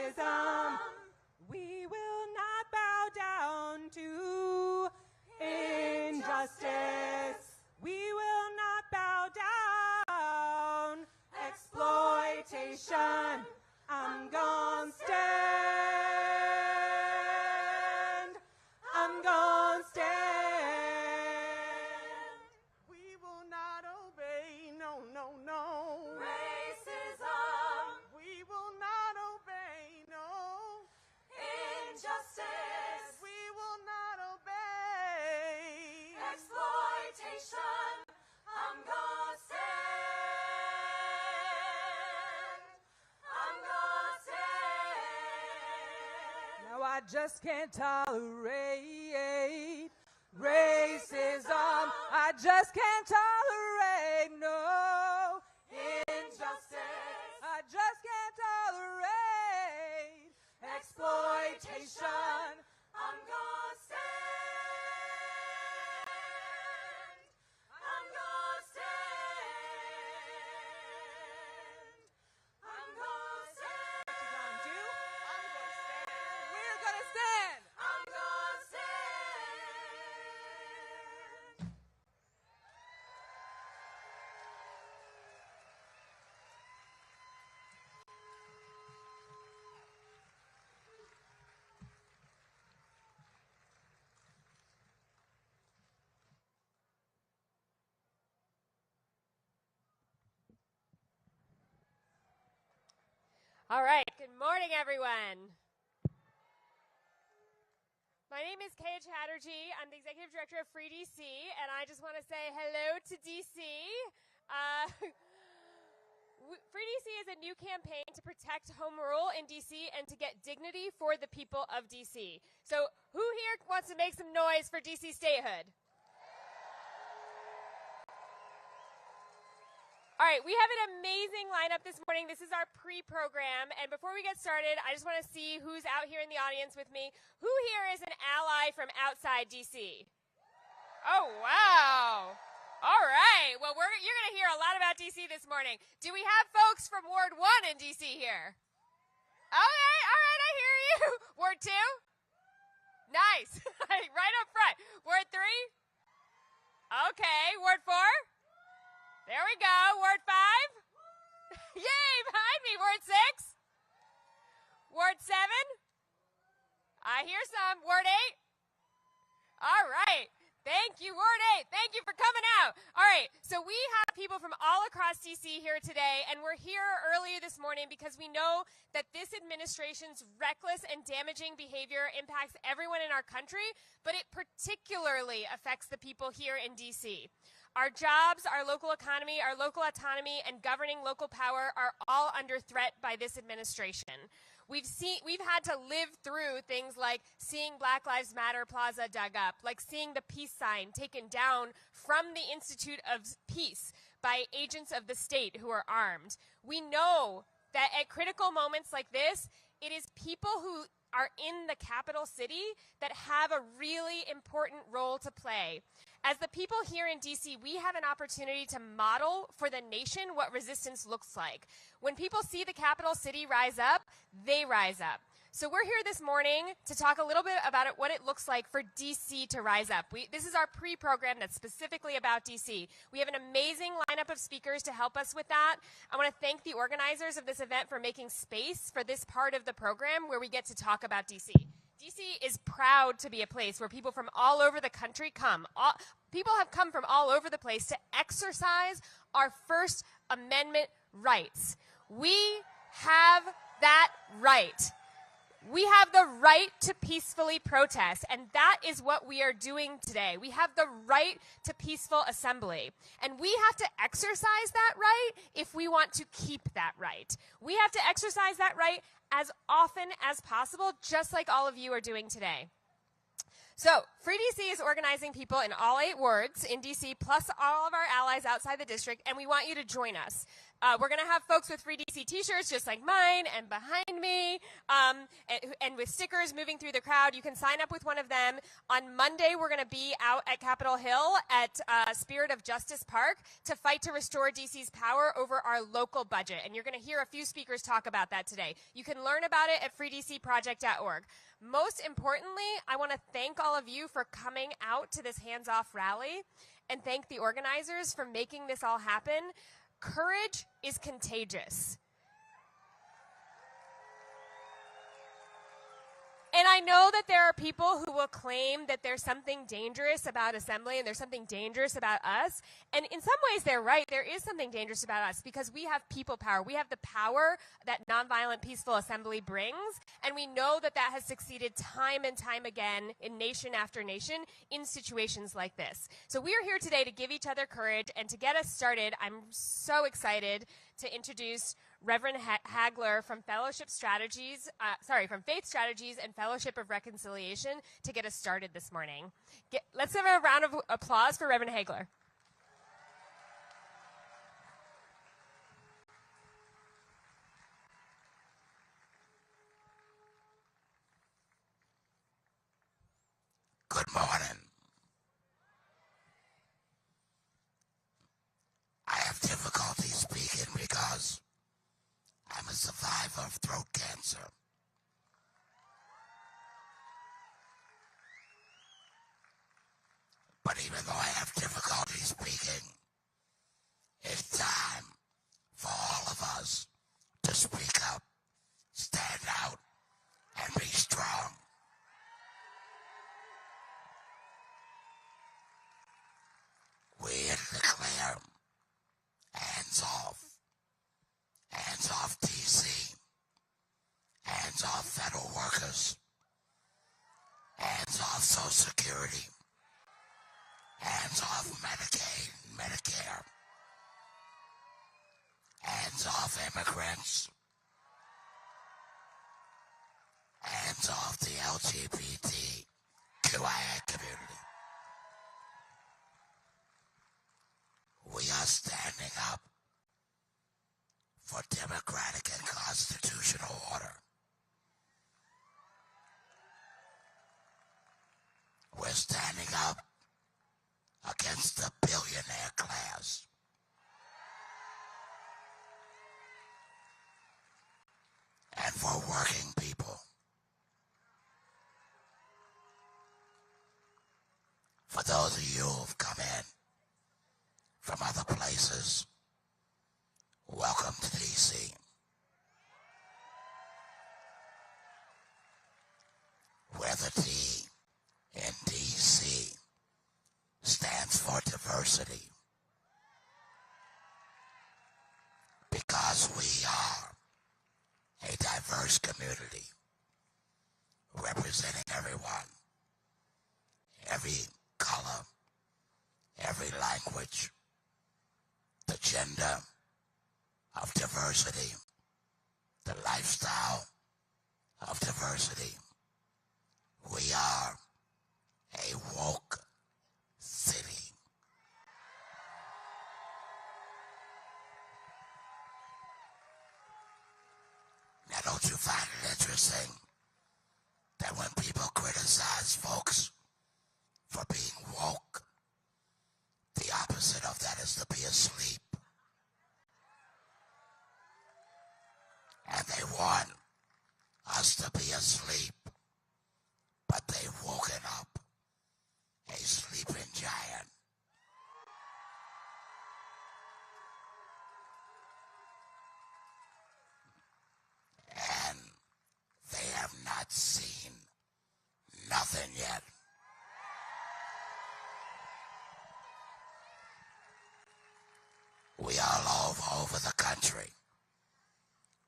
racism. We will not bow down to injustice. We will not bow down. Exploitation. I'm gonna stand. I'm gonna stand. We will not obey, no, no, no. Racism. We will not obey, no. Injustice. We will not obey. Exploitation. I'm gonna stand. I'm gonna stand. No, I just can't tolerate racism. I just can't tolerate no injustice. I just can't tolerate exploitation. I'm gonna stand. I'm gonna stand. I'm gonna stand. What you gonna do? I'm gonna stand. We're gonna stand. I'm gonna stand. All right, good morning, everyone. My name is Kay Chatterjee. I'm the Executive Director of FreeDC, and I just want to say hello to DC. FreeDC is a new campaign to protect home rule in DC and to get dignity for the people of DC. So who here wants to make some noise for DC statehood? All right, we have an amazing lineup this morning. This is our pre-program, and before we get started, I just want to see who's out here in the audience with me. Who here is an ally from outside D.C.? Oh, wow. All right, well, you're going to hear a lot about D.C. this morning. Do we have folks from Ward 1 in D.C. here? Okay, all right, I hear you. Ward 2? Nice. Right up front. Ward 3? Okay, Ward 4? There we go. Ward 5? Yay, behind me. Ward 6? Ward 7? I hear some. Ward 8? All right. Thank you, Ward 8. Thank you for coming out. All right, so we have people from all across D.C. here today, and we're here earlier this morning because we know that this administration's reckless and damaging behavior impacts everyone in our country, but it particularly affects the people here in D.C. Our jobs, our local economy, our local autonomy, and governing local power are all under threat by this administration. We've had to live through things like seeing Black Lives Matter Plaza dug up, like seeing the peace sign taken down from the Institute of Peace by agents of the state who are armed. We know that at critical moments like this, it is people who are in the capital city that have a really important role to play. As the people here in DC, we have an opportunity to model for the nation what resistance looks like. When people see the capital city rise up, they rise up. So we're here this morning to talk a little bit about what it looks like for DC to rise up. This is our pre-program that's specifically about DC. We have an amazing lineup of speakers to help us with that. I want to thank the organizers of this event for making space for this part of the program where we get to talk about DC. DC is proud to be a place where people from all over the country come. People have come from all over the place to exercise our First Amendment rights. We have that right. We have the right to peacefully protest, and that is what we are doing today. We have the right to peaceful assembly, and we have to exercise that right if we want to keep that right. We have to exercise that right as often as possible, just like all of you are doing today. So, FreeDC is organizing people in all 8 wards in DC, plus all of our allies outside the district, and we want you to join us. We're going to have folks with FreeDC t-shirts just like mine and behind me, and with stickers moving through the crowd. You can sign up with one of them. On Monday, we're going to be out at Capitol Hill at Spirit of Justice Park to fight to restore DC's power over our local budget. And you're going to hear a few speakers talk about that today. You can learn about it at freedcproject.org. Most importantly, I want to thank all of you for coming out to this hands-off rally and thank the organizers for making this all happen. Courage is contagious. And I know that there are people who will claim that there's something dangerous about assembly and there's something dangerous about us. And in some ways, they're right. There is something dangerous about us because we have people power. We have the power that nonviolent, peaceful assembly brings. And we know that that has succeeded time and time again in nation after nation in situations like this. So we are here today to give each other courage. And to get us started, I'm so excited to introduce Reverend Haggler from Faith Strategies and Fellowship of Reconciliation to get us started this morning. Let's have a round of applause for Reverend Haggler. Good morning. I have difficulty speaking because I'm a survivor of throat cancer. But even though I have difficulty speaking, it's time for all of us to speak up, stand out, and be strong. We declare hands off DC, hands off federal workers, hands off Social Security, hands off Medicaid, Medicare, hands off immigrants, hands off the LGBTQIA community. We are standing up for democratic and constitutional order. We're standing up against the billionaire class. And for working people. For those of you who've come in from other places, welcome to DC. Where the D in DC stands for diversity. Because we are a diverse community representing everyone, every color, every language, the gender of diversity, the lifestyle of diversity. We are a woke city. Now, don't you find it interesting that when people criticize folks for being woke, the opposite of that is to be asleep? And they want us to be asleep, but they've woken up a sleeping giant. And they have not seen nothing yet. We are all over the country.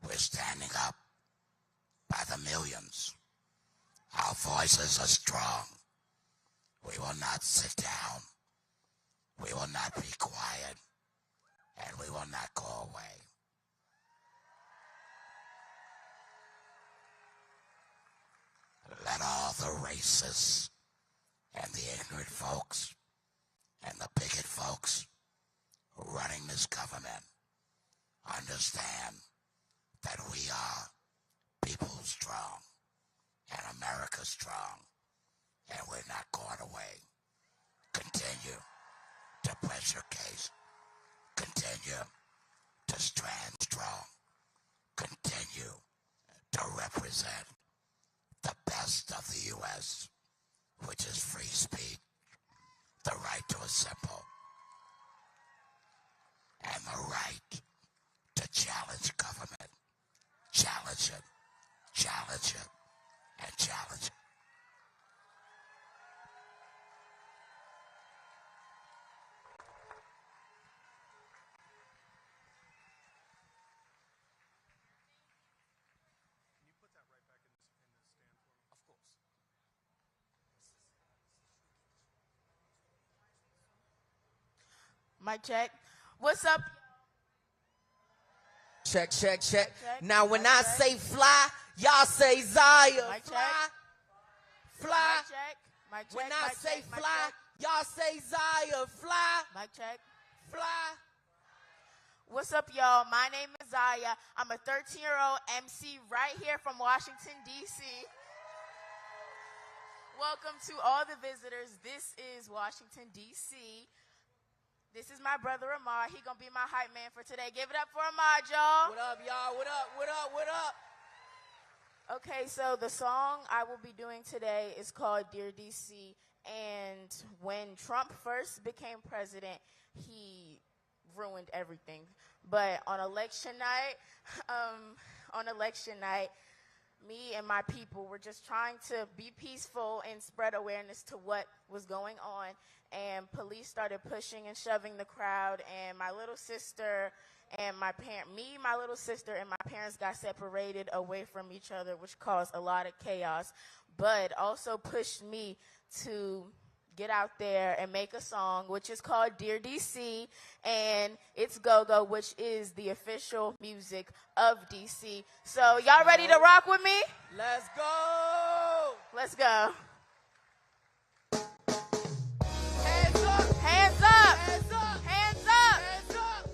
We're standing up by the millions. Our voices are strong. We will not sit down. We will not be quiet. And we will not go away. Let all the racists and the ignorant folks and the bigot folks running this government understand that we are people strong and America strong, and we're not going away. Continue to press your case. Continue to stand strong. Continue to represent the best of the U.S., which is free speech, the right to assemble, and the right to challenge government. Challenge it, challenge it, and challenge it. Mic check. What's up? Check, check, check. Check. Now when Mic I check. say fly, y'all say Zaya. Mic Fly, check. fly. Mic check. Mic check. When I mic say check, mic fly, check. y'all say Zaya. Fly, Mic check. fly. What's up, y'all? My name is Zaya. I'm a 13-year-old MC right here from Washington, D.C. Welcome to all the visitors. This is Washington, D.C. This is my brother, Ahmad. He gonna be my hype man for today. Give it up for Ahmad, y'all. What up, y'all? What up, what up, what up? Okay, so the song I will be doing today is called Dear DC. And when Trump first became president, he ruined everything. But on election night, me and my people were just trying to be peaceful and spread awareness to what was going on. And police started pushing and shoving the crowd. And my little sister and my little sister and my parents got separated away from each other, which caused a lot of chaos, but also pushed me to get out there and make a song, which is called Dear DC, and it's Go-Go, which is the official music of DC. So y'all ready to rock with me? Let's go. Let's go. Hands up, Hands up! hands up, Hands up! hands up.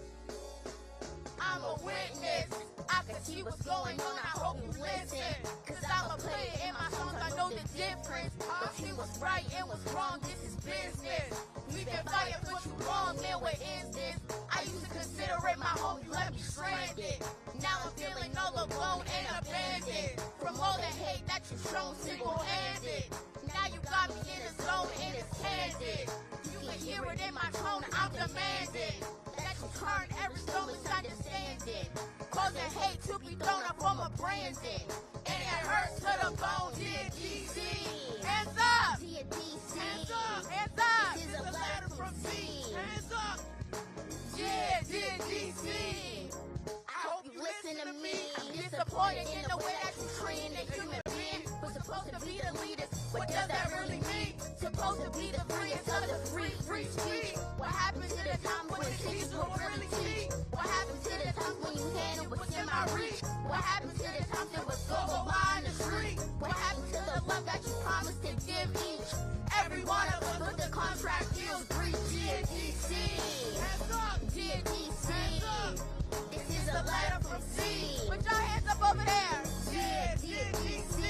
I'm a witness. I can see what's going on. I hope you listen. Cause I'm a player in my songs. I know the difference. Between what's right and what's wrong. This is business. We've been fighting for too long. Man, what is this? I used to consider it my home. You left me stranded. Now I'm feeling all alone and abandoned. From all the hate that you've shown single-handed. Now you got me in the zone and it's candid. You can hear it in my tone. I'm demanding that you turn every stone misunderstanding. Causing hate to be thrown up on my branding. And it hurts to the bone. Dear DC. Hands up! Dear DC. Hands up! Hands up! This is a letter from C. Hands up! Yeah, dear DC. I hope you listen to me. I'm disappointed in the way that you treat a human being. We're supposed to be the leaders. What does that really mean? Supposed to be the freest of the free speech. What happened to the time when the kids were really key? What happened to the times when you handled what's in my reach? What happened to the times there was go lie in the street? What happened to the love that you promised to give each? Every one of us with the contract deals breach. Dear DC. Hands up. Dear DC. Hands up. This is a letter from C. Put your hands up over there. Dear DC.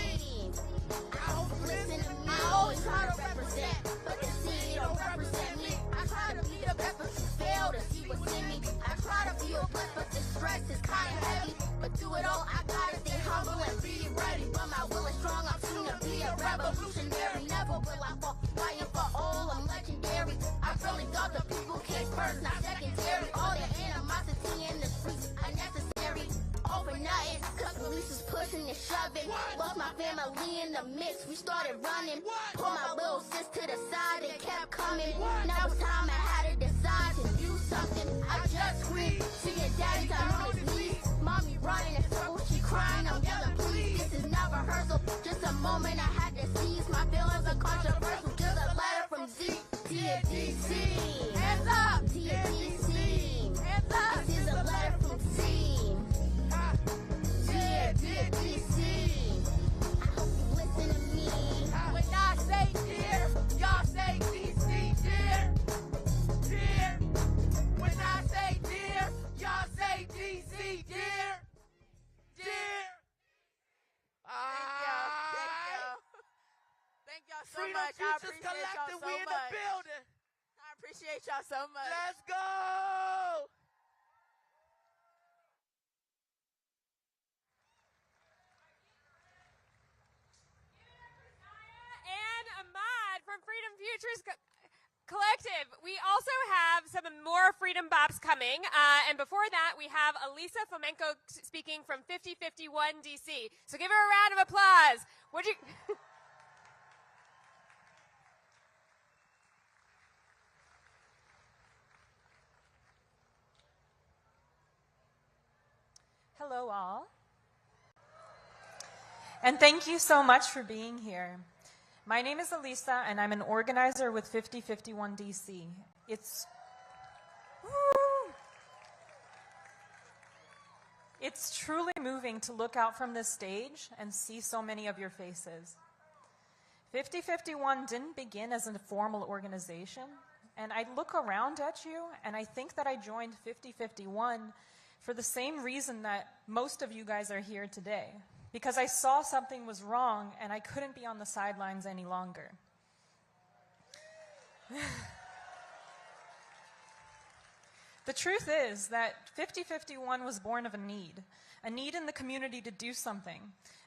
I hope you listen to me. I always try to represent, But the city don't represent me. I try to be the best, but you fail to see what's in me. I try to be a blessed, but the stress is kinda heavy. But through it all, I gotta stay humble and be ready. But my will is strong, I'm soon to be a revolutionary. Never will I fall, fighting for all, I'm legendary. I really thought the people came first, not secondary. All the animosity in the streets, unnecessary. All for nothing, cause police is pushing and shoving. Lost my family in the mix, we started running. Pulled my little sis to the side and kept coming. Now it's time I had to decide to do something. I just screamed, see your daddy's on his knees. Mommy running in circles, she crying, I'm yelling please. This is not rehearsal, just a moment I had to seize. My feelings are controversial, just a letter from Z. Dear DC. Hands up! Dear DC. Hands up! This is a letter from C. Dear DC. I hope you listen to me. When I say dear, y'all say DC. Dear. Dear. When I say dear, y'all say DC. appreciate y'all so much. Let's go! And Ahmad from Freedom Futures Collective. We also have some more Freedom Bops coming. And before that, we have Alisa Flamco speaking from 5051 DC. So give her a round of applause. What'd you... Hello, all. And thank you so much for being here. My name is Alisa, and I'm an organizer with 5051 DC. It's truly moving to look out from this stage and see so many of your faces. 5051 didn't begin as a formal organization, and I look around at you, and I think that I joined 5051 for the same reason that most of you guys are here today, because I saw something was wrong and I couldn't be on the sidelines any longer. The truth is that 5051 was born of a need in the community to do something.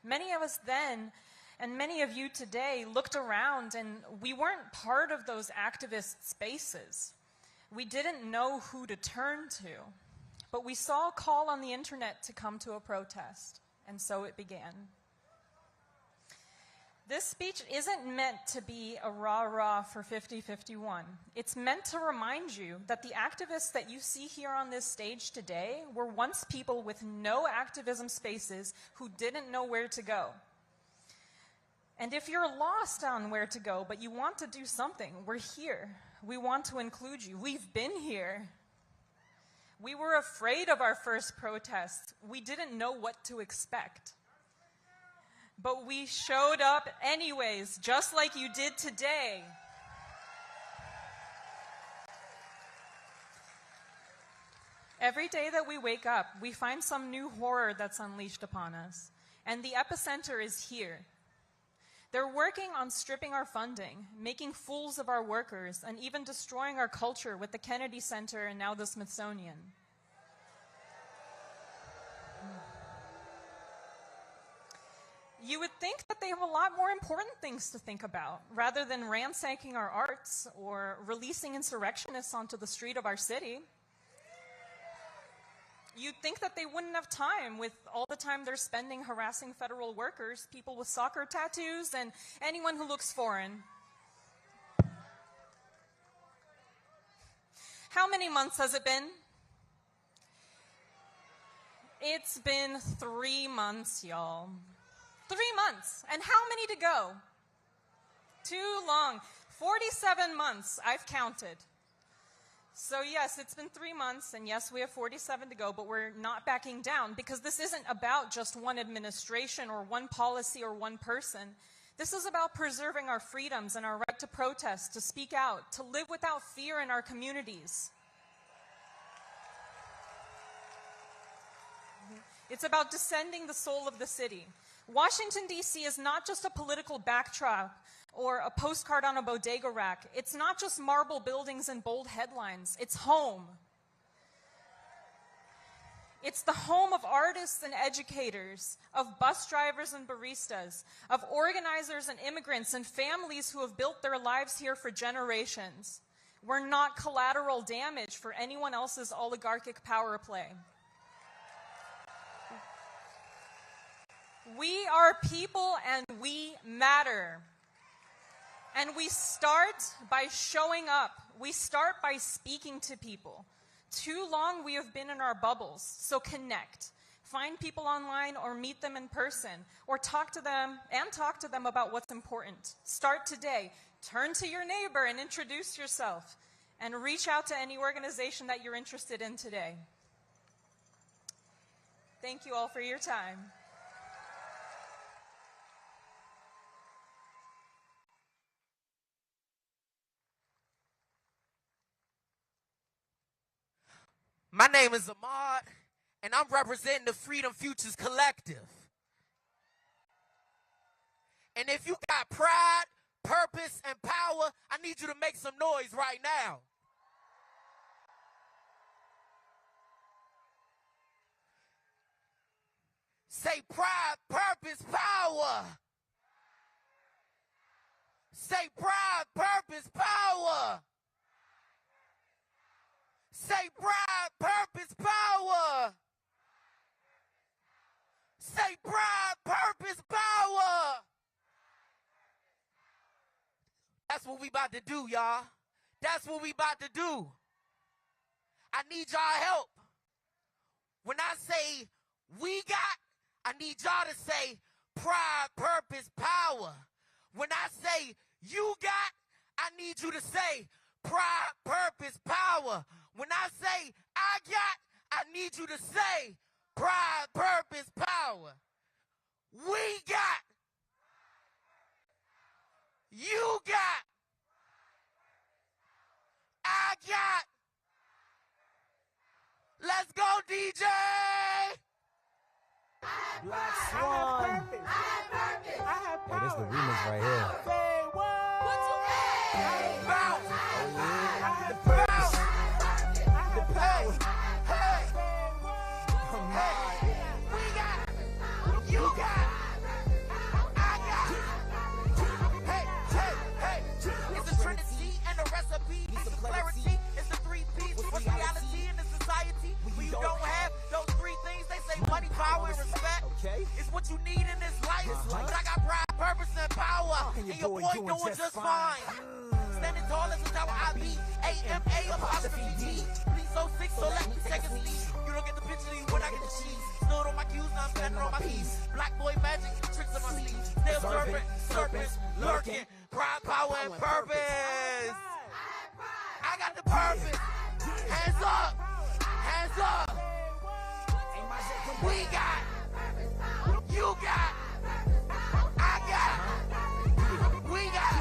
Many of us then, and many of you today, looked around and we weren't part of those activist spaces. We didn't know who to turn to. But we saw a call on the internet to come to a protest, and so it began. This speech isn't meant to be a rah-rah for 5051. It's meant to remind you that the activists that you see here on this stage today were once people with no activism spaces who didn't know where to go. And if you're lost on where to go, but you want to do something, we're here. We want to include you. We've been here. We were afraid of our first protest. We didn't know what to expect. But we showed up anyways, just like you did today. Every day that we wake up, we find some new horror that's unleashed upon us. And the epicenter is here. They're working on stripping our funding, making fools of our workers, and even destroying our culture with the Kennedy Center and now the Smithsonian. You would think that they have a lot more important things to think about, rather than ransacking our arts or releasing insurrectionists onto the street of our city. You'd think that they wouldn't have time with all the time they're spending harassing federal workers, people with soccer tattoos, and anyone who looks foreign. How many months has it been? It's been 3 months, y'all. 3 months. And how many to go? Too long. 47 months, I've counted. So yes, it's been 3 months, and yes, we have 47 to go, but we're not backing down, because this isn't about just one administration or one policy or one person. This is about preserving our freedoms and our right to protest, to speak out, to live without fear in our communities. It's about descending the soul of the city. Washington, D.C. is not just a political backdrop or a postcard on a bodega rack. It's not just marble buildings and bold headlines. It's home. It's the home of artists and educators, of bus drivers and baristas, of organizers and immigrants and families who have built their lives here for generations. We're not collateral damage for anyone else's oligarchic power play. We are people and we matter. And we start by showing up. We start by speaking to people. Too long we have been in our bubbles, so connect. Find people online or meet them in person, or talk to them about what's important. Start today. Turn to your neighbor and introduce yourself, and reach out to any organization that you're interested in today. Thank you all for your time. My name is Ahmad, and I'm representing the Freedom Futures Collective. And if you got pride, purpose, and power, I need you to make some noise right now. Say pride, purpose, power. Say pride, purpose, power. Say pride, purpose, power. Say pride, purpose, power. That's what we about to do, y'all. That's what we about to do. I need y'all help. When I say we got, I need y'all to say pride, purpose, power. When I say you got, I need you to say pride, purpose, power. When I say I got, I need you to say pride, purpose, power. We got. You got. I got. Let's go, DJ. Black Swan. I have purpose. I have Hey, this is the remix right here. Say what? What you mean? Bounce. The purpose. The power. Hey. Hey. We got. You got. I got. Hey. It's the Trinity and the recipe. It's the clarity. It's the 3 P's. What's reality in the society? When you don't have those 3 things, they say money, power, and respect. Okay. It's what you need in this life. But I got pride, purpose, and power. And your boy doing just fine. Standing tall as a tower, I be A-M-A-apostrophe-T. Please so sick, so let me take a seat. You don't get the picture when I get the cheese. Stood on my cues, now I'm standing on my keys. Black boy magic, tricks on my sleeves. Still serpents lurking. Pride, power, and purpose. I got the purpose. Hands up. Hands up. We got. You got. I got. We got.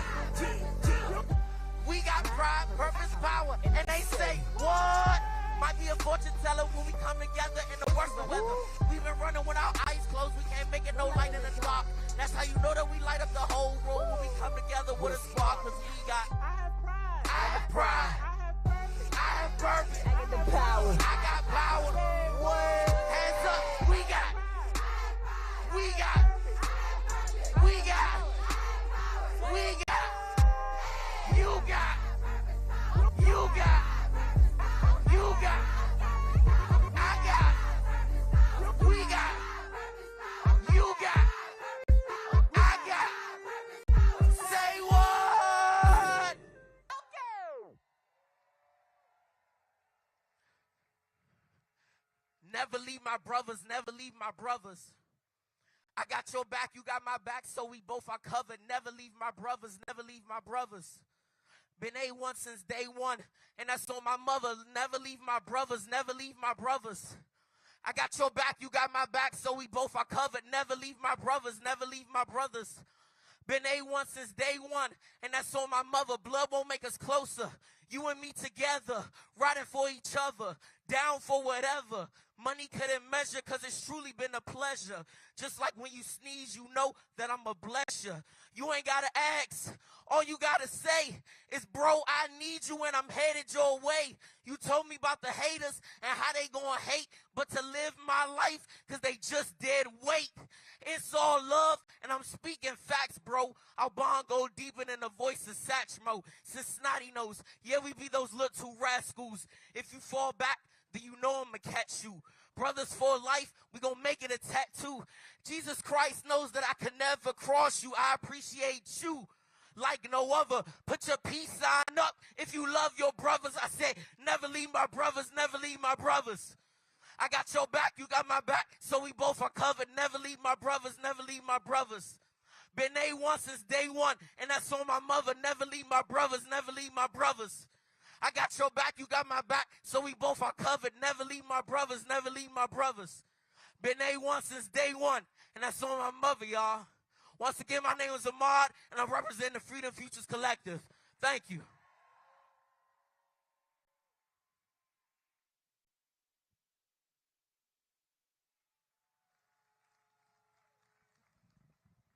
We got pride, purpose, power. And they say, what? Might be a fortune teller when we come together in the worst of weather. We've been running with our eyes closed. We can't make it no light in the dark. That's how you know that we light up the whole room when we come together with a spark. Cause we got. I have pride. I have pride. I have purpose. I have purpose. I get the power. I got power. Hands up. We got. We got. We got. We got. You got. You got. You got. I got. We got. You got. I got. Say what? Never leave my brothers, never leave my brothers. I got your back, you got my back, so we both are covered. Never leave my brothers, never leave my brothers. Been A1 since day one, and that's on my mother. Never leave my brothers, never leave my brothers. I got your back, you got my back, so we both are covered. Never leave my brothers, never leave my brothers. Been A1 since day one, and that's on my mother. Blood won't make us closer. You and me together, riding for each other, down for whatever. Money couldn't measure, cause it's truly been a pleasure. Just like when you sneeze, you know that I'ma bless you. You ain't gotta ask. All you gotta say is, bro, I need you and I'm headed your way. You told me about the haters and how they gonna hate, but to live my life, cause they just dead weight. It's all love, and I'm speaking facts, bro. Our bond go deeper than the voice of Satchmo. Since Snotty knows, yeah, we be those little two rascals. If you fall back, then you know I'ma catch you. Brothers for life, we gon' make it a tattoo. Jesus Christ knows that I could never cross you. I appreciate you like no other. Put your peace sign up if you love your brothers. I said, never leave my brothers, never leave my brothers. I got your back, you got my back, so we both are covered. Never leave my brothers, never leave my brothers. Been A1 since day one, and that's on my mother. Never leave my brothers, never leave my brothers. I got your back, you got my back, so we both are covered. Never leave my brothers, never leave my brothers. Been A1 since day one, and that's on my mother, y'all. Once again, my name is Ahmad, and I represent the Freedom Futures Collective. Thank you.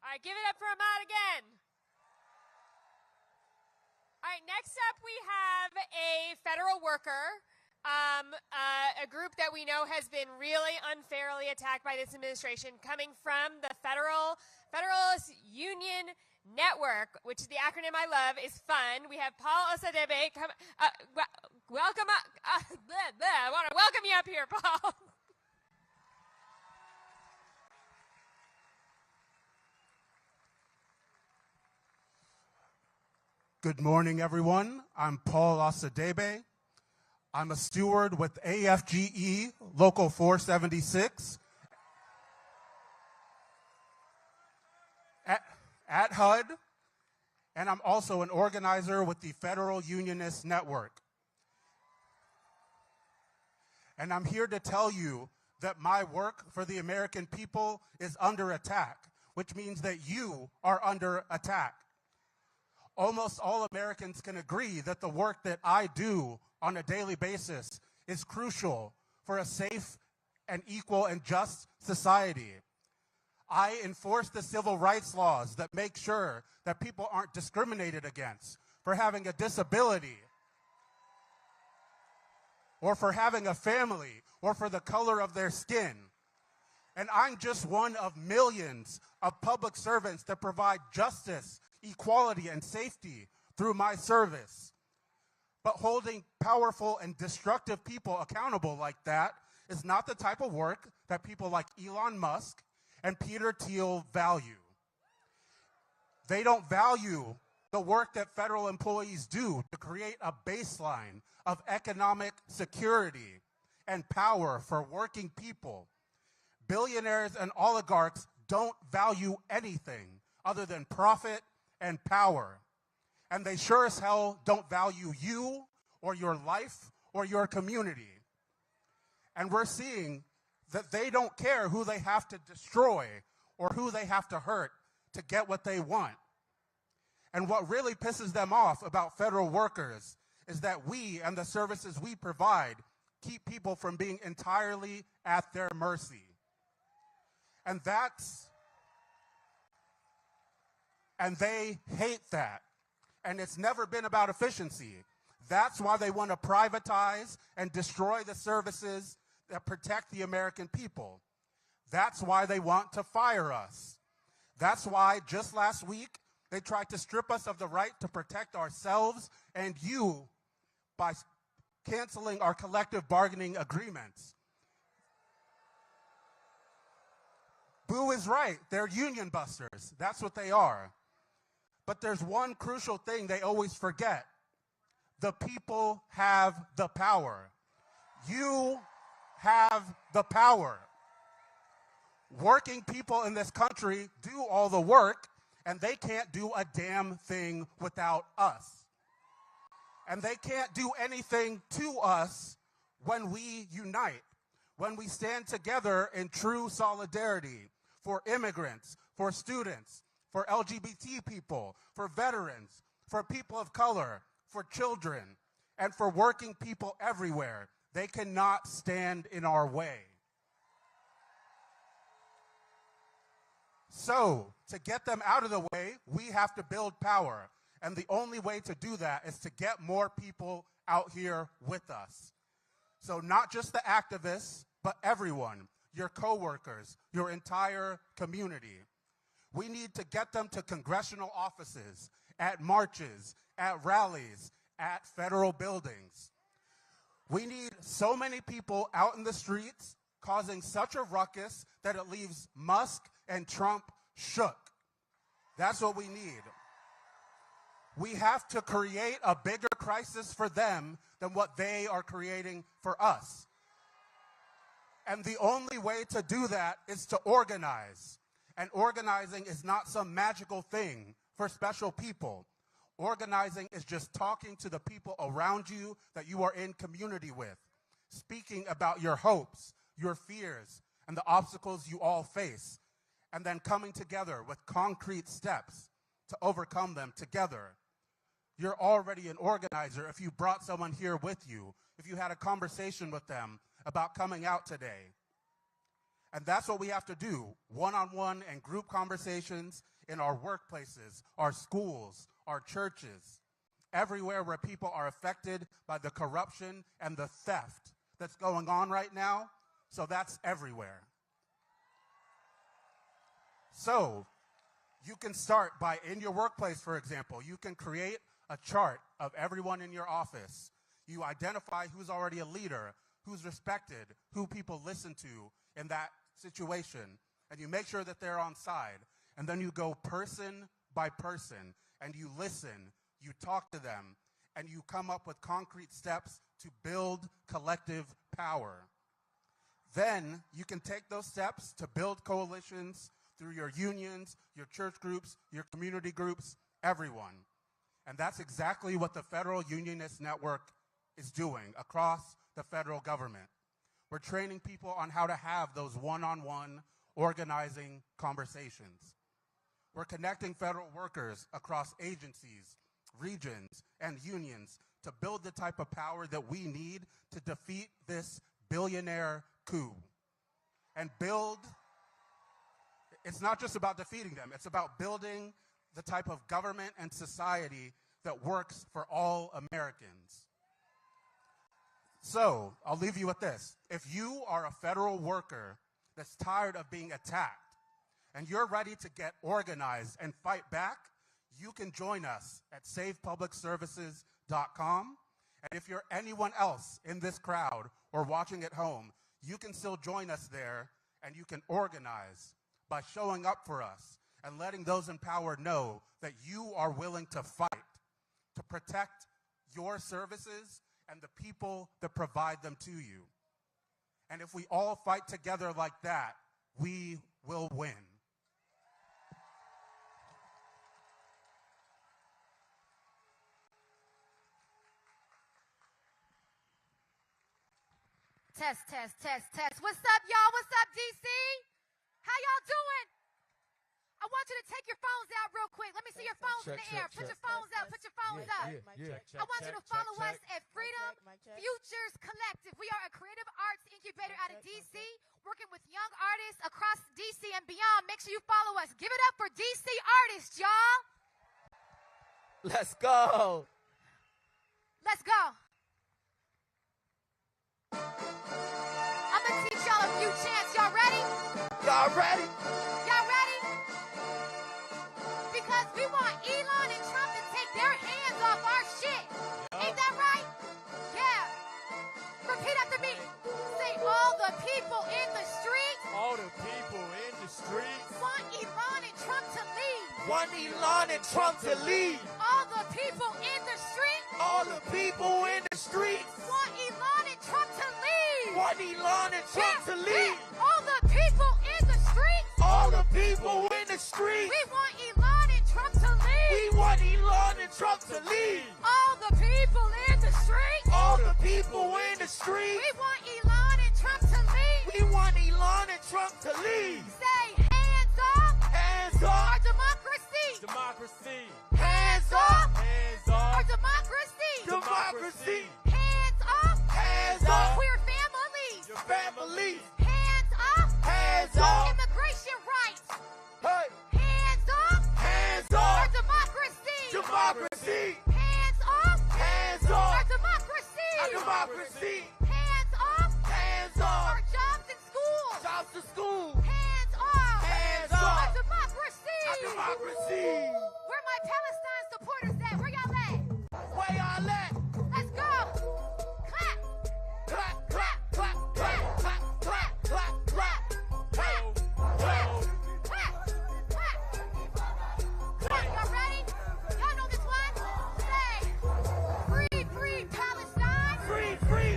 All right, give it up for Ahmad again. All right, next up we have a federal worker a group that we know has been really unfairly attacked by this administration, coming from the Federalist Union Network, which is the acronym I love, is fun. We have Paul Acadebe. Welcome up. I want to welcome you up here, Paul. Good morning, everyone. I'm Paul Acadebe. I'm a steward with AFGE Local 476 at HUD, and I'm also an organizer with the Federal Unionist Network. And I'm here to tell you that my work for the American people is under attack, which means that you are under attack. Almost all Americans can agree that the work that I do on a daily basis is crucial for a safe and equal and just society. I enforce the civil rights laws that make sure that people aren't discriminated against for having a disability, or for having a family, or for the color of their skin. And I'm just one of millions of public servants that provide justice, equality, and safety through my service. But holding powerful and destructive people accountable like that is not the type of work that people like Elon Musk and Peter Thiel value. They don't value the work that federal employees do to create a baseline of economic security and power for working people. Billionaires and oligarchs don't value anything other than profit and power. And they sure as hell don't value you or your life or your community. And we're seeing that they don't care who they have to destroy or who they have to hurt to get what they want. And what really pisses them off about federal workers is that we and the services we provide keep people from being entirely at their mercy. And they hate that. And it's never been about efficiency. That's why they want to privatize and destroy the services that protect the American people. That's why they want to fire us. That's why just last week they tried to strip us of the right to protect ourselves and you by canceling our collective bargaining agreements. Boo is right. They're union busters. That's what they are. But there's one crucial thing they always forget. The people have the power. You have the power. Working people in this country do all the work, and they can't do a damn thing without us. And they can't do anything to us when we unite, when we stand together in true solidarity for immigrants, for students, for LGBT people, for veterans, for people of color, for children, and for working people everywhere. They cannot stand in our way. So, to get them out of the way, we have to build power. And the only way to do that is to get more people out here with us. So not just the activists, but everyone, your coworkers, your entire community. We need to get them to congressional offices, at marches, at rallies, at federal buildings. We need so many people out in the streets causing such a ruckus that it leaves Musk and Trump shook. That's what we need. We have to create a bigger crisis for them than what they are creating for us. And the only way to do that is to organize. And organizing is not some magical thing for special people. Organizing is just talking to the people around you that you are in community with, speaking about your hopes, your fears, and the obstacles you all face, and then coming together with concrete steps to overcome them together. You're already an organizer if you brought someone here with you, if you had a conversation with them about coming out today. And that's what we have to do, one-on-one and group conversations in our workplaces, our schools, our churches. everywhere where people are affected by the corruption and the theft that's going on right now. So that's everywhere. So you can start by, in your workplace, for example, you can create a chart of everyone in your office. You identify who's already a leader, who's respected, who people listen to in that situation, and you make sure that they're on side. And then you go person by person, and you listen, you talk to them, and you come up with concrete steps to build collective power. Then you can take those steps to build coalitions through your unions, your church groups, your community groups, everyone. And that's exactly what the Federal Unionist Network is doing across the federal government. We're training people on how to have those one-on-one organizing conversations. We're connecting federal workers across agencies, regions, and unions to build the type of power that we need to defeat this billionaire coup. And it's not just about defeating them, it's about building the type of government and society that works for all Americans. So, I'll leave you with this. If you are a federal worker that's tired of being attacked and you're ready to get organized and fight back, you can join us at savepublicservices.com. And if you're anyone else in this crowd or watching at home, you can still join us there, and you can organize by showing up for us and letting those in power know that you are willing to fight to protect your services and the people that provide them to you. And if we all fight together like that, we will win. Test, test, test, test. What's up, y'all? What's up, DC? How y'all doing? I want you to take your phones out real quick. Let me see your phones in the air. Put your phones up. Put your phones up. I want you to follow us at Freedom Futures Collective. We are a creative arts incubator out of DC, working with young artists across DC and beyond. Make sure you follow us. Give it up for DC artists, y'all. Let's go. Let's go. I'm going to teach y'all a few chants. Y'all ready? Y'all ready? Y'all ready? Because we want Elon and Trump to take their hands off our shit. Ain't that right? Yeah. Repeat after me. Say, all the people in the streets. All the people in the streets. Want Elon and Trump to leave. Want Elon and Trump to leave. All the people in the streets. All the people in the streets. Want Elon and Trump to leave. Want Elon and Trump to leave. All the people in the streets. All the people in the streets. We want Elon and Trump to leave. We want Elon and Trump to leave. All the people in the streets. All the people in the streets. We want Elon and Trump to leave. We want Elon and Trump to leave. Say hands off. Hands off. Our democracy. Democracy. Hands off. Hands off. Our democracy. Democracy. Hands off. Hands off. Queer families. Your families. Hands off. Hands off. Immigration rights. Hey. Hands off. Hands Our off. democracy. Democracy. Hands off. Hands Our off. democracy. Our democracy. Hands off. Hands off. Our jobs and schools. Jobs to school. Hands off. Hands Our off. democracy. Our democracy. Where my Palestine supporters at? Where y'all at? Where y'all at? Let's go. Clap. Clap, clap, clap, clap, clap, clap, clap, clap. Hey, hey. Clap. Clap. Clap. Y'all ready? Y'all know this one? Say, free, free Palestine. Free, free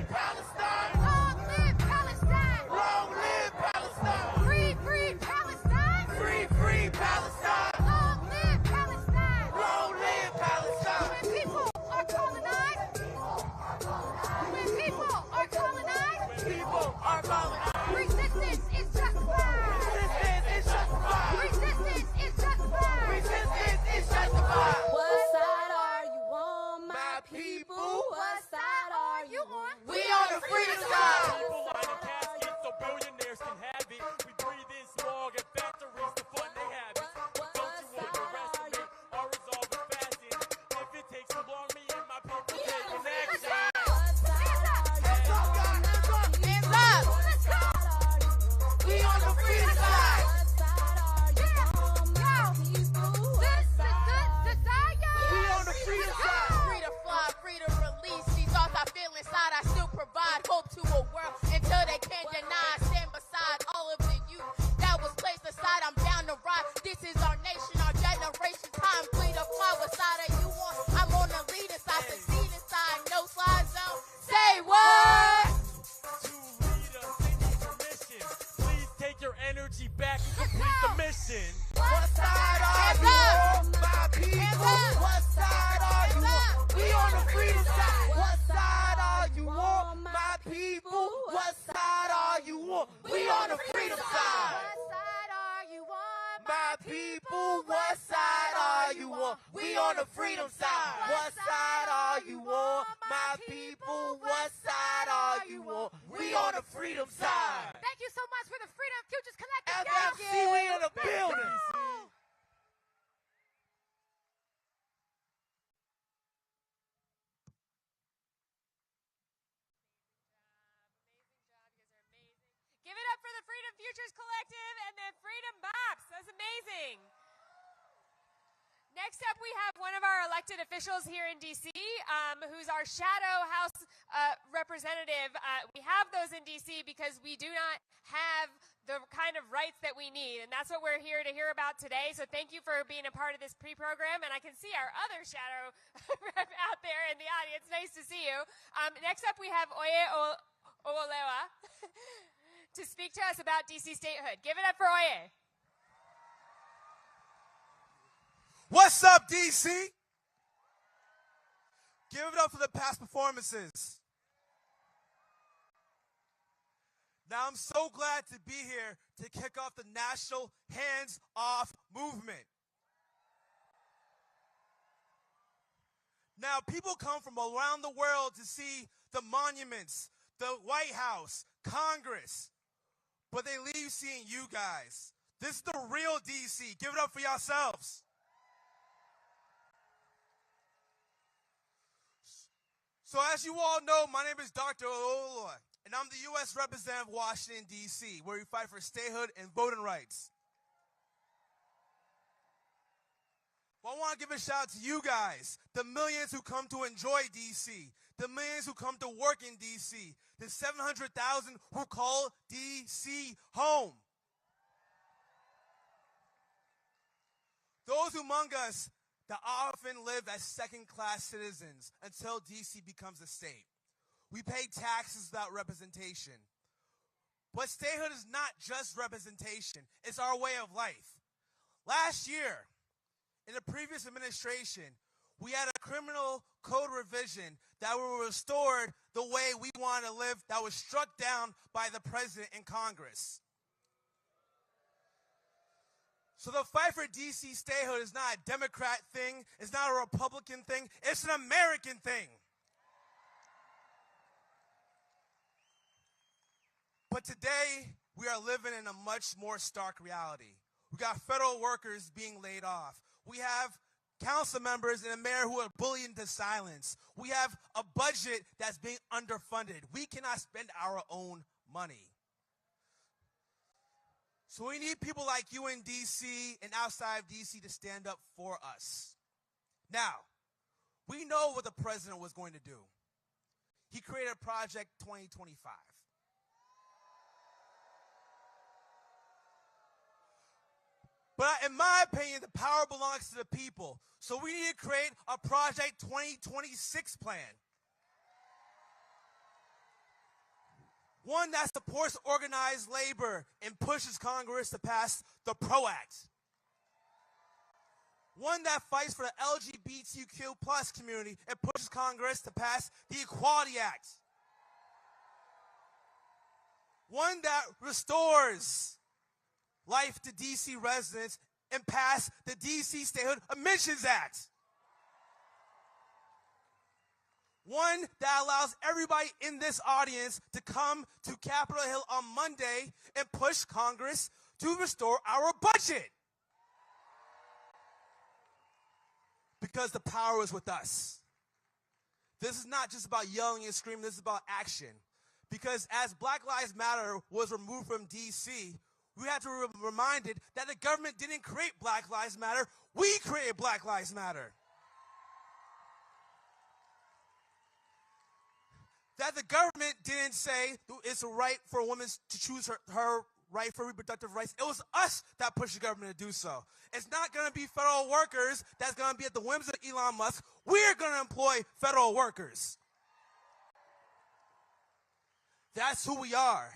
back and complete the mission. What side are you on, my people? What side are you on? We on the freedom side. What side are you on, my people? What side are you on? We on the freedom side. What side are you on, My people, what side are you on? We on the freedom side. What side are you on, my people? What side are you on? We on the freedom side. Thank you so much for the Freedom Futures Collective. FFC, we in the building. Give it up for the Freedom Futures Collective and the Freedom Bops. That's amazing. Next up, we have one of our elected officials here in D.C., who's our shadow House representative. We have those in D.C. because we do not have the kind of rights that we need, and that's what we're here to hear about today. So thank you for being a part of this pre-program, and I can see our other shadow rep out there in the audience. Nice to see you. Next up, we have Oye Owalewa to speak to us about D.C. statehood. Give it up for Oye. What's up, DC? Give it up for the past performances. Now, I'm so glad to be here to kick off the National Hands Off movement. Now, people come from around the world to see the monuments, the White House, Congress, but they leave seeing you guys. This is the real DC. Give it up for yourselves. So as you all know, my name is Dr. Oloy, and I'm the U.S. representative of Washington, D.C., where we fight for statehood and voting rights. Well, I want to give a shout out to you guys, the millions who come to enjoy D.C., the millions who come to work in D.C., the 700,000 who call D.C. home. Those among us that often live as second-class citizens until D.C. becomes a state. We pay taxes without representation. But statehood is not just representation. It's our way of life. Last year, in the previous administration, we had a criminal code revision that were restored the way we want to live, that was struck down by the president and Congress. So the fight for D.C. statehood is not a Democrat thing, it's not a Republican thing, it's an American thing. But today, we are living in a much more stark reality. We got federal workers being laid off. We have council members and a mayor who are bullied into silence. We have a budget that's being underfunded. We cannot spend our own money. So we need people like you in D.C. and outside of D.C. to stand up for us. Now, we know what the president was going to do. He created Project 2025. But in my opinion, the power belongs to the people. So we need to create a Project 2026 plan. One that supports organized labor and pushes Congress to pass the PRO Act. One that fights for the LGBTQ plus community and pushes Congress to pass the Equality Act. One that restores life to D.C. residents and pass the D.C. Statehood Emissions Act. One that allows everybody in this audience to come to Capitol Hill on Monday and push Congress to restore our budget. Because the power is with us. This is not just about yelling and screaming, this is about action. Because as Black Lives Matter was removed from D.C., we have to be reminded that the government didn't create Black Lives Matter, we created Black Lives Matter. That the government didn't say it's a right for a woman to choose her right for reproductive rights. It was us that pushed the government to do so. It's not going to be federal workers that's going to be at the whims of Elon Musk. We're going to employ federal workers. That's who we are.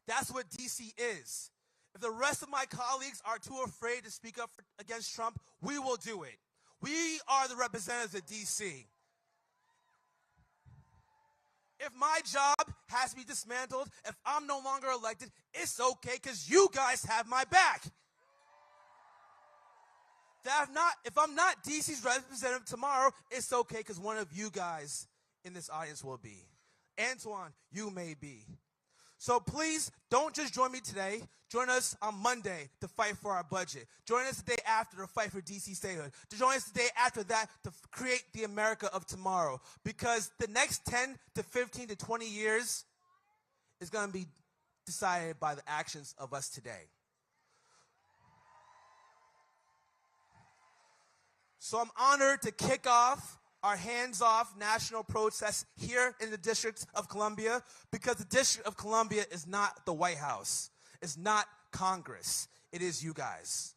That's what DC is. If the rest of my colleagues are too afraid to speak up against Trump, we will do it. We are the representatives of DC. If my job has to be dismantled, if I'm no longer elected, it's okay because you guys have my back. If I'm not DC's representative tomorrow, it's okay because one of you guys in this audience will be. Antoine, you may be. So please don't just join me today. Join us on Monday to fight for our budget. Join us the day after to fight for DC statehood. To join us the day after that to create the America of tomorrow. Because the next 10 to 15 to 20 years is going to be decided by the actions of us today. So I'm honored to kick off our hands-off national protest here in the District of Columbia, because the District of Columbia is not the White House. It's not Congress. It is you guys.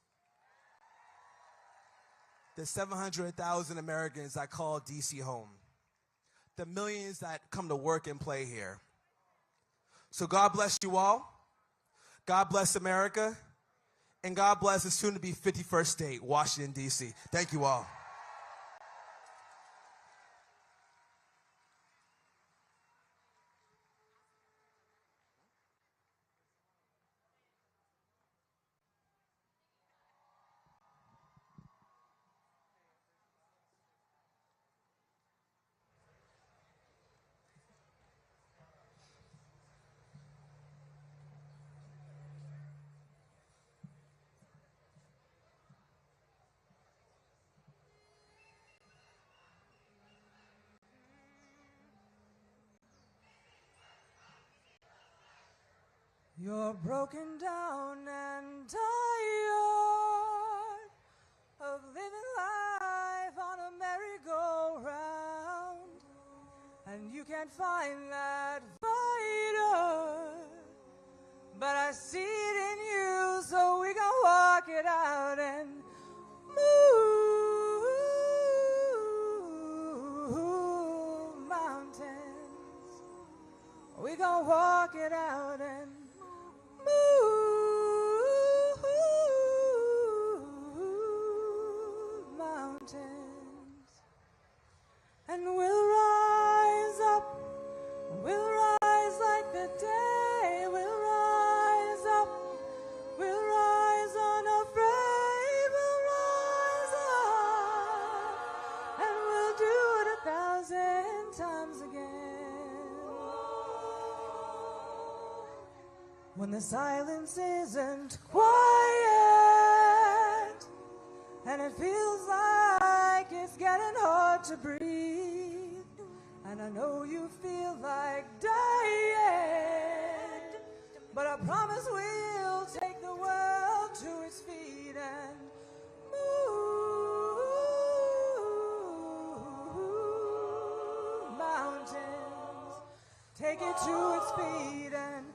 The 700,000 Americans that call DC home. The millions that come to work and play here. So God bless you all. God bless America. And God bless the soon-to-be 51st state, Washington, D.C. Thank you all. You're broken down and tired of living life on a merry-go-round, and you can't find that fighter, but I see it in you, so we gon' walk it out and move mountains. We gon' walk it out and mountains, and we'll rise up, we'll rise like the day, we'll rise up, we'll rise unafraid, we'll rise up, and we'll do it 1,000 times again. When the silence isn't quiet, and it feels like it's getting hard to breathe, and I know you feel like dying, but I promise we'll take the world to its feet and move mountains, take it to its feet and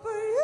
for you.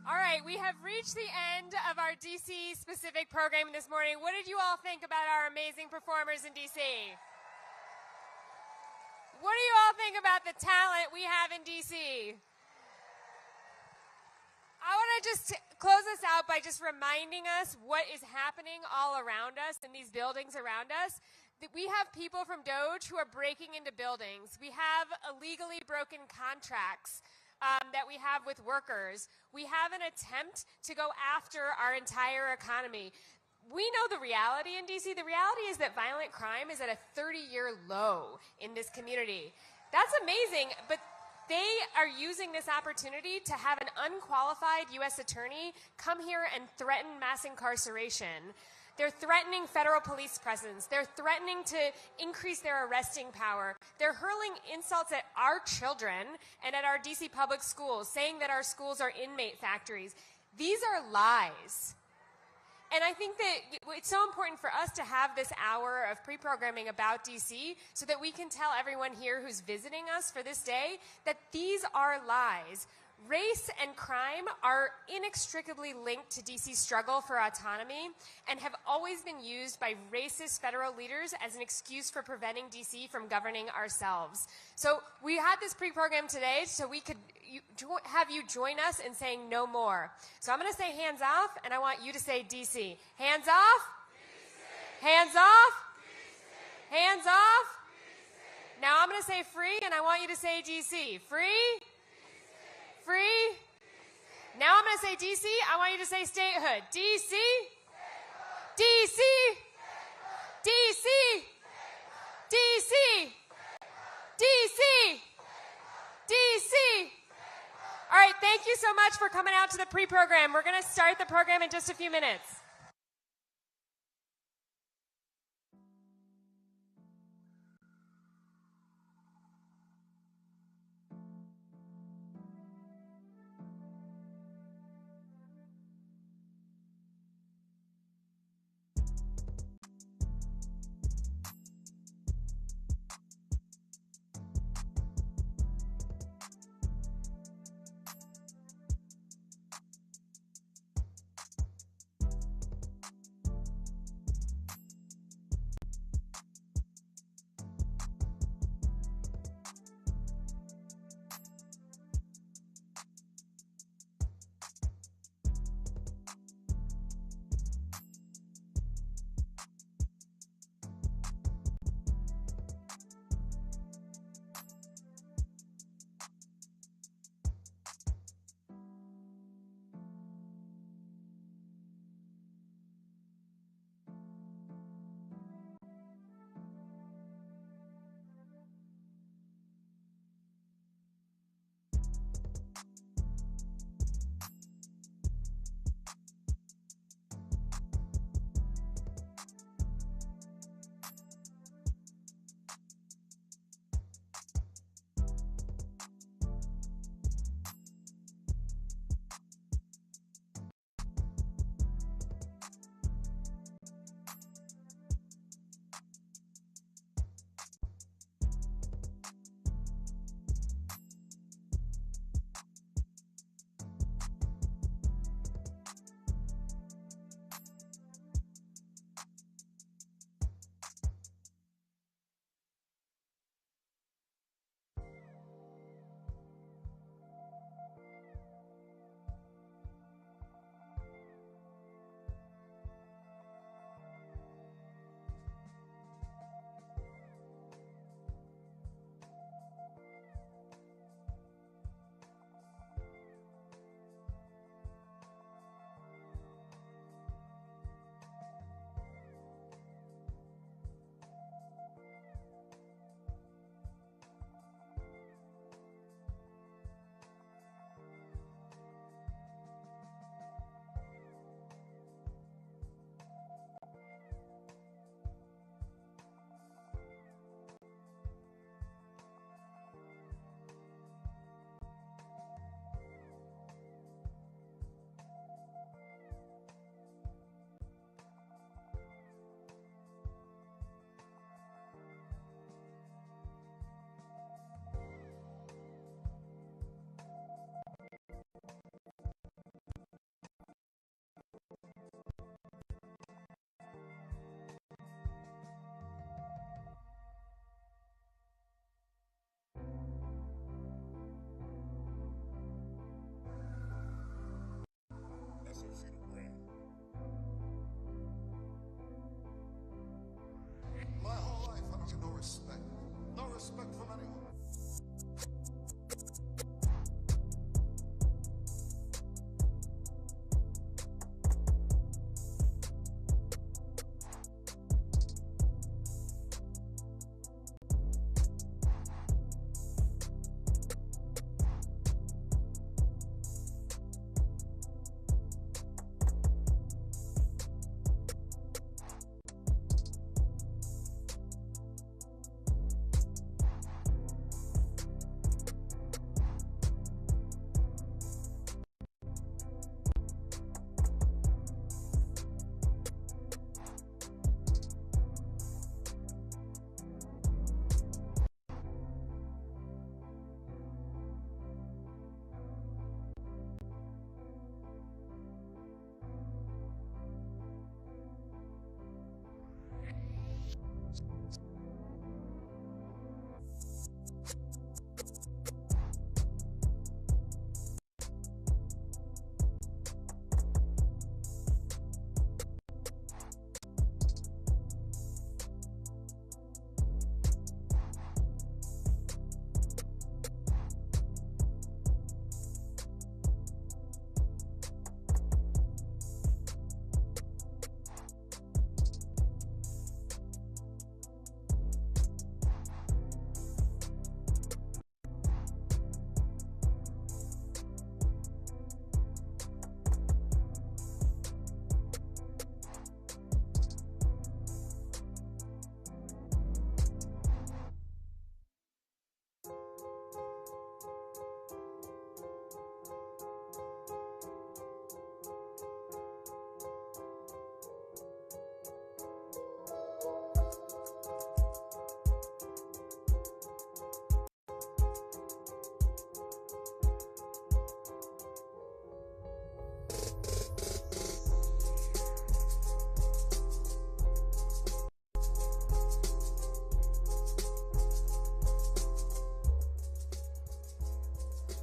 All right, we have reached the end of our DC specific program this morning. What did you all think about our amazing performers in DC? What do you all think about the talent we have in DC? I want to just close us out by just reminding us what is happening all around us in these buildings around us. We have people from Doge who are breaking into buildings. We have illegally broken contracts that we have with workers. We have an attempt to go after our entire economy. We know the reality in DC. The reality is that violent crime is at a 30-year low in this community. That's amazing, but they are using this opportunity to have an unqualified U.S. attorney come here and threaten mass incarceration. They're threatening federal police presence. They're threatening to increase their arresting power. They're hurling insults at our children and at our DC public schools, saying that our schools are inmate factories. These are lies. And I think that it's so important for us to have this hour of pre-programming about DC so that we can tell everyone here who's visiting us for this day that these are lies. Race and crime are inextricably linked to DC's struggle for autonomy and have always been used by racist federal leaders as an excuse for preventing DC from governing ourselves. So we had this pre-program today so we could have you join us in saying no more. So I'm going to say hands off, and I want you to say DC. Hands off. DC. Hands off. DC. Hands off. DC. Now I'm going to say free, and I want you to say DC. Free. Free? Now I'm going to say DC. I want you to say statehood. DC? DC? DC? DC? DC? DC? All right, thank you so much for coming out to the pre-program. We're going to start the program in just a few minutes.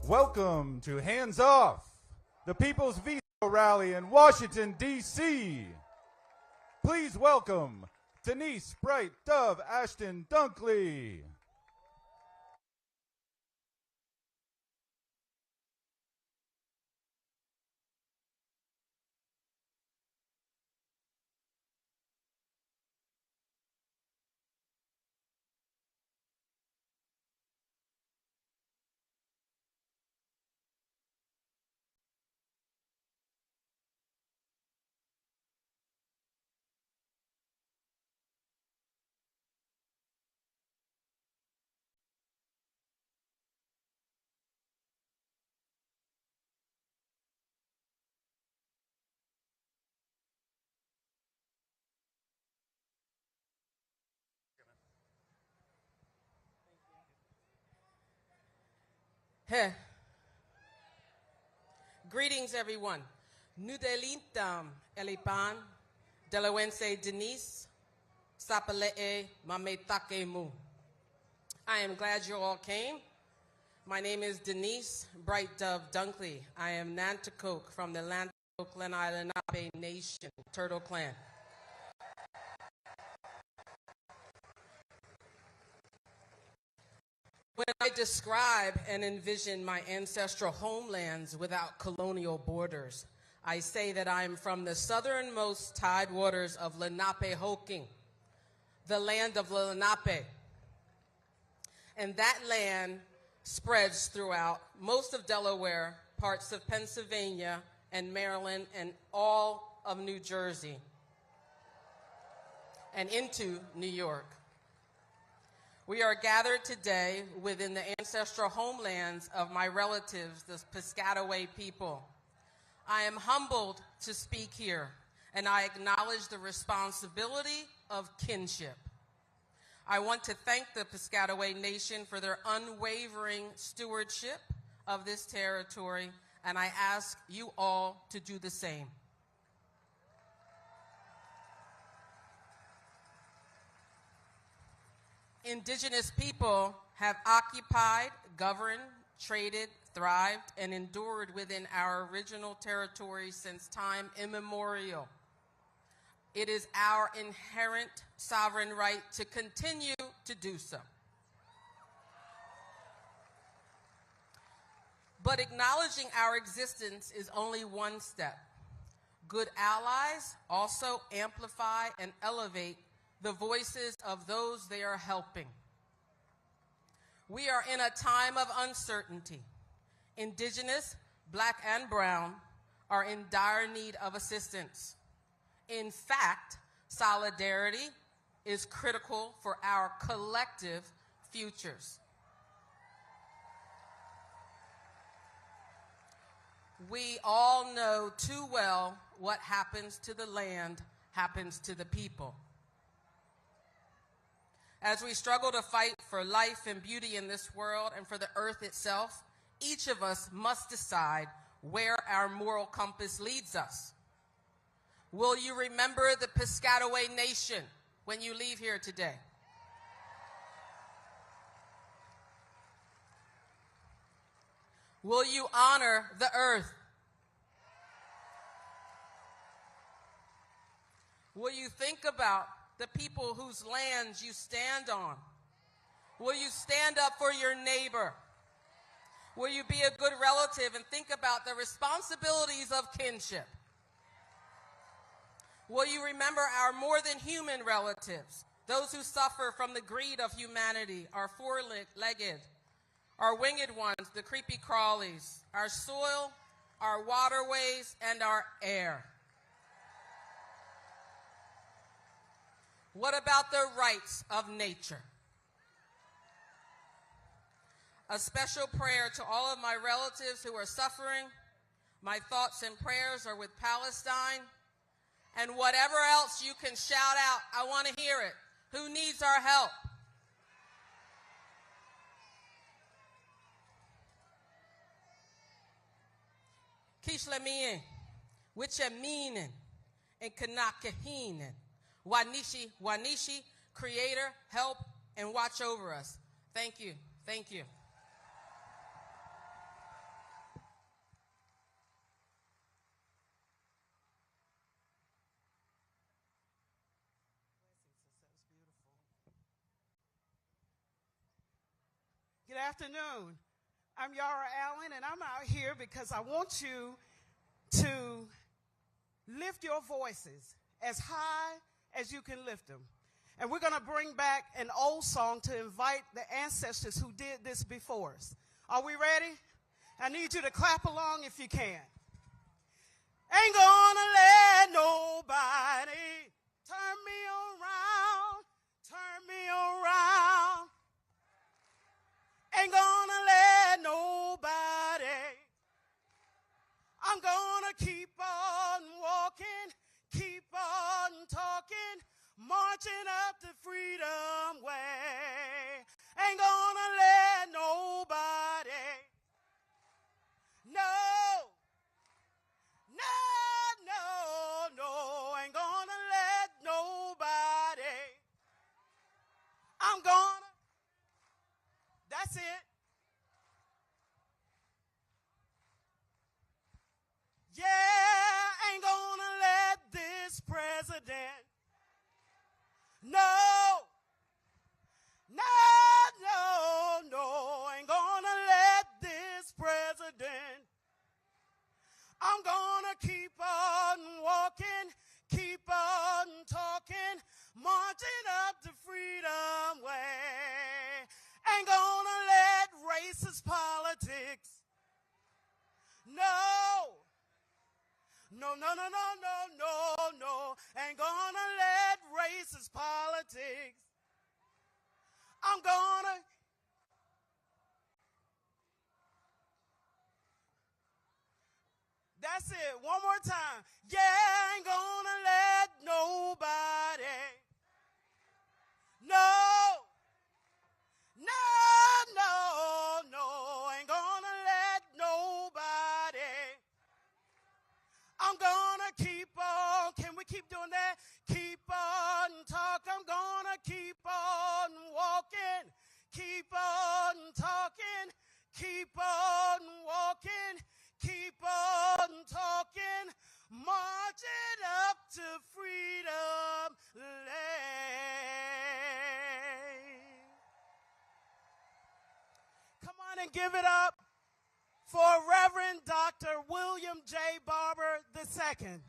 Welcome to Hands Off, the People's Veto Rally in Washington, D.C. Please welcome Denise Bright Dove Ashton Dunkley. Hey. Greetings, everyone. Nudelintam Elipan, Delawense Denise, Sapalee Mametake Mu. I am glad you all came. My name is Denise Bright Dove Dunkley. I am Nanticoke from the Lanticoke Lenape Nation, Turtle Clan. When I describe and envision my ancestral homelands without colonial borders, I say that I am from the southernmost tidewaters of Lenapehoking, the land of Lenape. And that land spreads throughout most of Delaware, parts of Pennsylvania and Maryland, and all of New Jersey, and into New York. We are gathered today within the ancestral homelands of my relatives, the Piscataway people. I am humbled to speak here, and I acknowledge the responsibility of kinship. I want to thank the Piscataway Nation for their unwavering stewardship of this territory, and I ask you all to do the same. Indigenous people have occupied, governed, traded, thrived, and endured within our original territory since time immemorial. It is our inherent sovereign right to continue to do so. But acknowledging our existence is only one step. Good allies also amplify and elevate the voices of those they are helping. We are in a time of uncertainty. Indigenous, Black, and Brown are in dire need of assistance. In fact, solidarity is critical for our collective futures. We all know too well what happens to the land happens to the people. As we struggle to fight for life and beauty in this world and for the earth itself, each of us must decide where our moral compass leads us. Will you remember the Piscataway Nation when you leave here today? Will you honor the earth? Will you think about the people whose lands you stand on? Will you stand up for your neighbor? Will you be a good relative and think about the responsibilities of kinship? Will you remember our more than human relatives, those who suffer from the greed of humanity, our four-legged, our winged ones, the creepy crawlies, our soil, our waterways, and our air? What about the rights of nature? A special prayer to all of my relatives who are suffering. My thoughts and prayers are with Palestine. And whatever else you can shout out, I want to hear it. Who needs our help? Kishlemiin, Wicheminin, and Kanakahinin. Wanishi, Wanishi, Creator, help and watch over us. Thank you. Thank you. Good afternoon. I'm Yara Allen, and I'm out here because I want you to lift your voices as high as you can lift them. And we're going to bring back an old song to invite the ancestors who did this before us. Are we ready? I need you to clap along if you can. Ain't gonna let nobody turn me around, turn me around. Ain't gonna let nobody. I'm gonna keep on walking, keep on talking, marching up the freedom way. Ain't gonna let nobody. No, no, no, no. Ain't gonna let nobody. I'm gonna. That's it. Yeah, ain't gonna let this president. No, no, no, no. Ain't gonna let this president. I'm gonna keep on walking, keep on talking, marching up the freedom way. Ain't gonna let racist politics. No. No, no, no, no, no, no, no. Ain't gonna let racist politics. I'm gonna. That's it. One more time. Yeah, ain't gonna let nobody. No. No, no, no. Ain't gonna let nobody. I'm gonna keep on. Can we keep doing that? Keep on talking. I'm gonna keep on walking. Keep on talking. Keep on walking. Keep on talking. Marching up to freedom lane. Come on and give it up for Reverend Dr. William J. Barber II.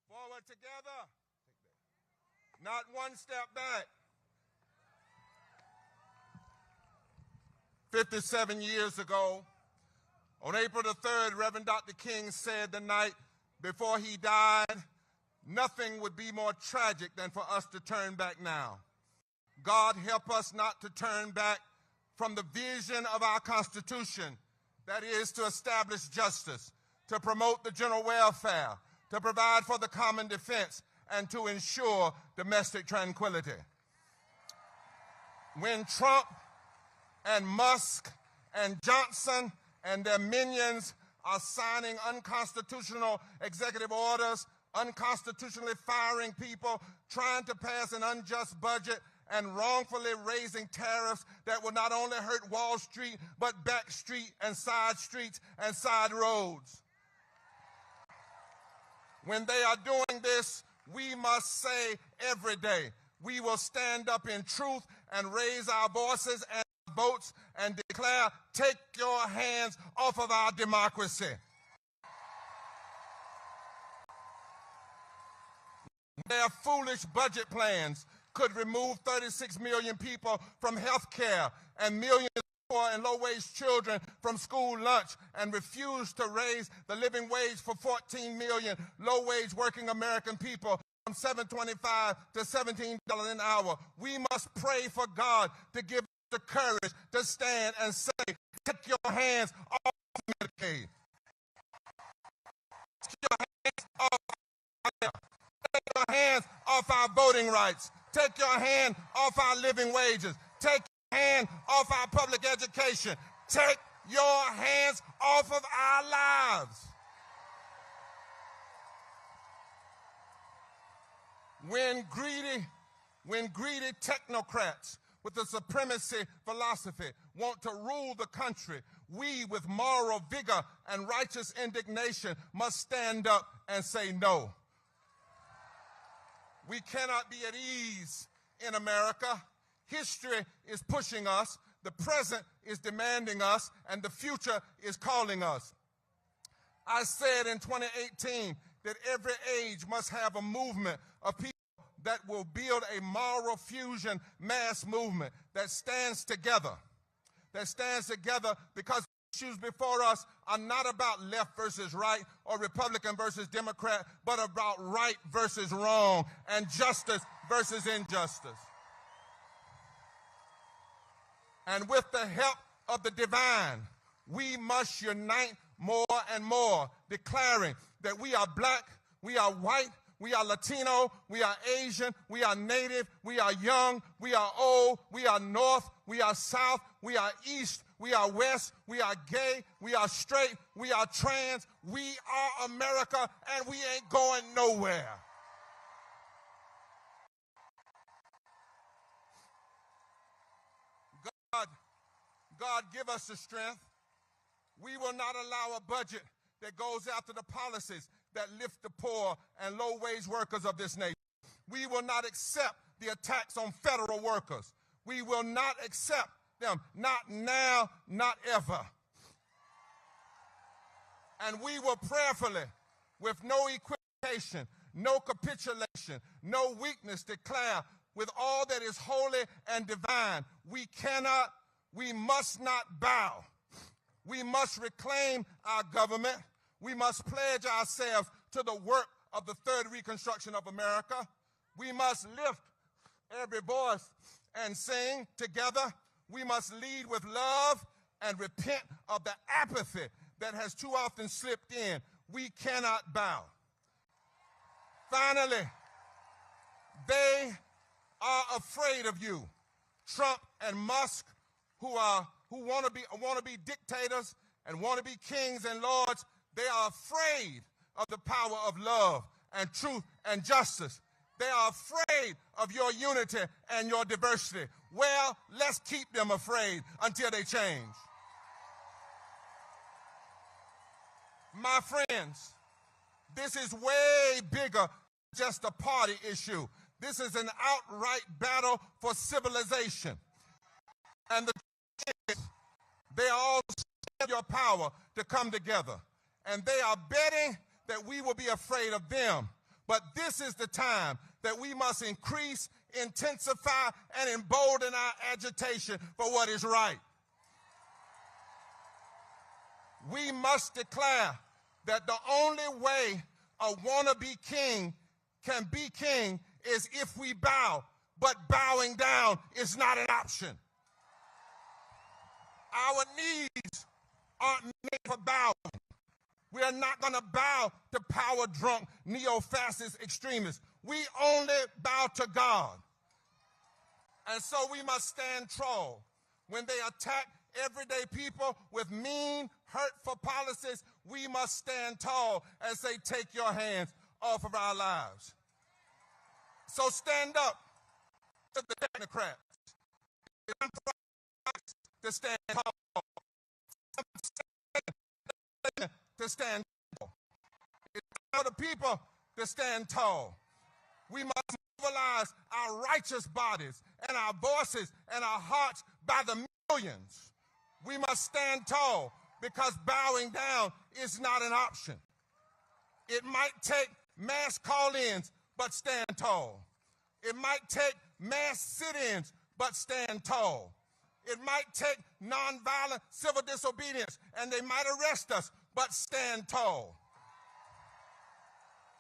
Forward together. Not one step back. 57 years ago, on April the 3rd, Reverend Dr. King said the night before he died, nothing would be more tragic than for us to turn back now. God help us not to turn back from the vision of our Constitution, that is to establish justice, to promote the general welfare, to provide for the common defense, and to ensure domestic tranquility. When Trump and Musk and Johnson and their minions are signing unconstitutional executive orders, unconstitutionally firing people, trying to pass an unjust budget, and wrongfully raising tariffs that will not only hurt Wall Street, but back street and side streets and side roads. When they are doing this, we must say every day, we will stand up in truth and raise our voices and votes and declare, take your hands off of our democracy. Their foolish budget plans could remove 36 million people from health care and millions poor and low-wage children from school lunch and refuse to raise the living wage for 14 million low-wage working American people from $7.25 to $17 an hour. We must pray for God to give us the courage to stand and say, take your hands off Medicaid. Take your hands off Take your hands off our voting rights. Take your hand off our living wages. Take your hand off our public education. Take your hands off of our lives. When greedy technocrats with a supremacy philosophy want to rule the country, we with moral vigor and righteous indignation must stand up and say no. We cannot be at ease in America. History is pushing us, the present is demanding us, and the future is calling us. I said in 2018 that every age must have a movement of people that will build a moral fusion mass movement that stands together because issues before us are not about left versus right or Republican versus Democrat, but about right versus wrong and justice versus injustice. And with the help of the divine, we must unite more and more, declaring that we are black, we are white, we are Latino, we are Asian, we are Native, we are young, we are old, we are North, we are South, we are East, we are West, we are gay, we are straight, we are trans, we are America, and we ain't going nowhere. God give us the strength. We will not allow a budget that goes after the policies that lift the poor and low-wage workers of this nation. We will not accept the attacks on federal workers. We will not accept them, not now, not ever. And we will prayerfully, with no equivocation, no capitulation, no weakness, declare with all that is holy and divine, we must not bow. We must reclaim our government. We must pledge ourselves to the work of the third reconstruction of America. We must lift every voice and sing together. We must lead with love and repent of the apathy that has too often slipped in. We cannot bow. Finally, they are afraid of you. Trump and Musk, who want to be dictators and want to be kings and lords, they are afraid of the power of love and truth and justice. They are afraid of your unity and your diversity. Well, let's keep them afraid until they change. My friends, this is way bigger than just a party issue. This is an outright battle for civilization. And the they all have your power to come together. And they are betting that we will be afraid of them. But this is the time that we must increase, intensify, and embolden our agitation for what is right. We must declare that the only way a wannabe king can be king is if we bow, but bowing down is not an option. Our needs aren't made for bowing. We are not going to bow to power-drunk, neo-fascist extremists. We only bow to God. And so we must stand tall. When they attack everyday people with mean, hurtful policies, we must stand tall and say, take your hands off of our lives. So stand up to the technocrats. To stand tall. To stand tall. It's for the people to stand tall. We must mobilize our righteous bodies and our voices and our hearts by the millions. We must stand tall because bowing down is not an option. It might take mass call-ins, but stand tall. It might take mass sit-ins, but stand tall. It might take nonviolent civil disobedience, and they might arrest us, but stand tall.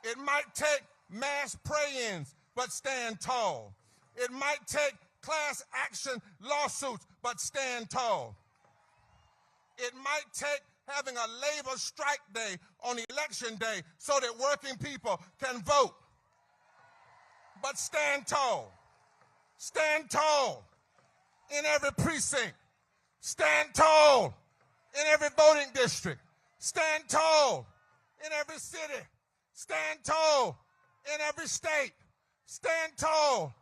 It might take mass pray-ins, but stand tall. It might take class action lawsuits, but stand tall. It might take having a labor strike day on election day so that working people can vote. But stand tall. Stand tall in every precinct. Stand tall in every voting district. Stand tall in every city. Stand tall in every state. Stand tall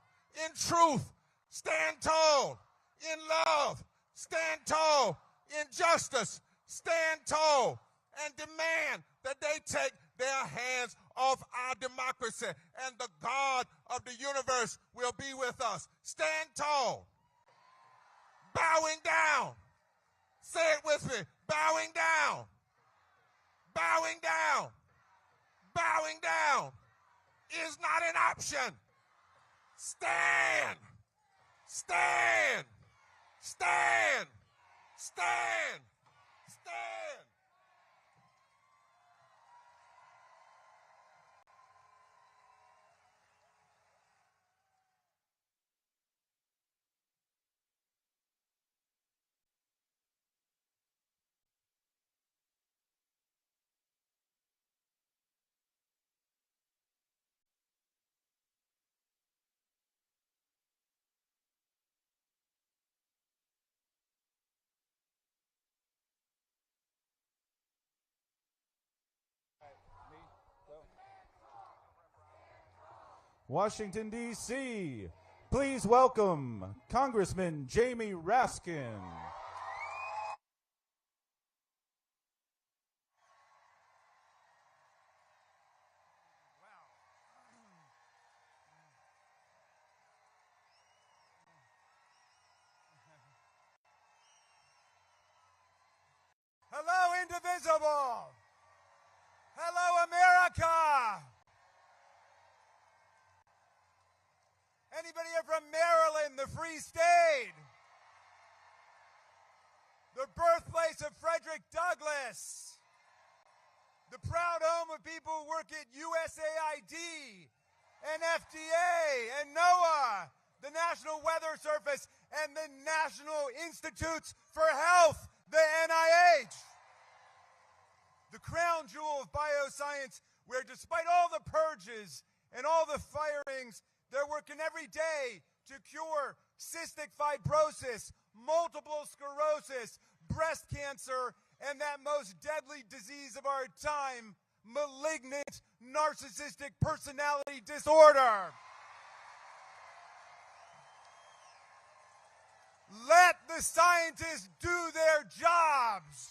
in truth. Stand tall in love. Stand tall in justice. Stand tall and demand that they take their hands off our democracy, and the God of the universe will be with us. Stand tall. Bowing down. Say it with me. Bowing down. Bowing down. Bowing down is not an option. Stand. Stand. Stand. Stand. Stand. Washington, D.C., please welcome Congressman Jamie Raskin. Hello, indivisible. Hello, America. Anybody here from Maryland, the Free State? The birthplace of Frederick Douglass. The proud home of people who work at USAID and FDA and NOAA, the National Weather Service, and the National Institutes for Health, the NIH. The crown jewel of bioscience, where despite all the purges and all the firings, they're working every day to cure cystic fibrosis, multiple sclerosis, breast cancer, and that most deadly disease of our time, malignant narcissistic personality disorder. Let the scientists do their jobs.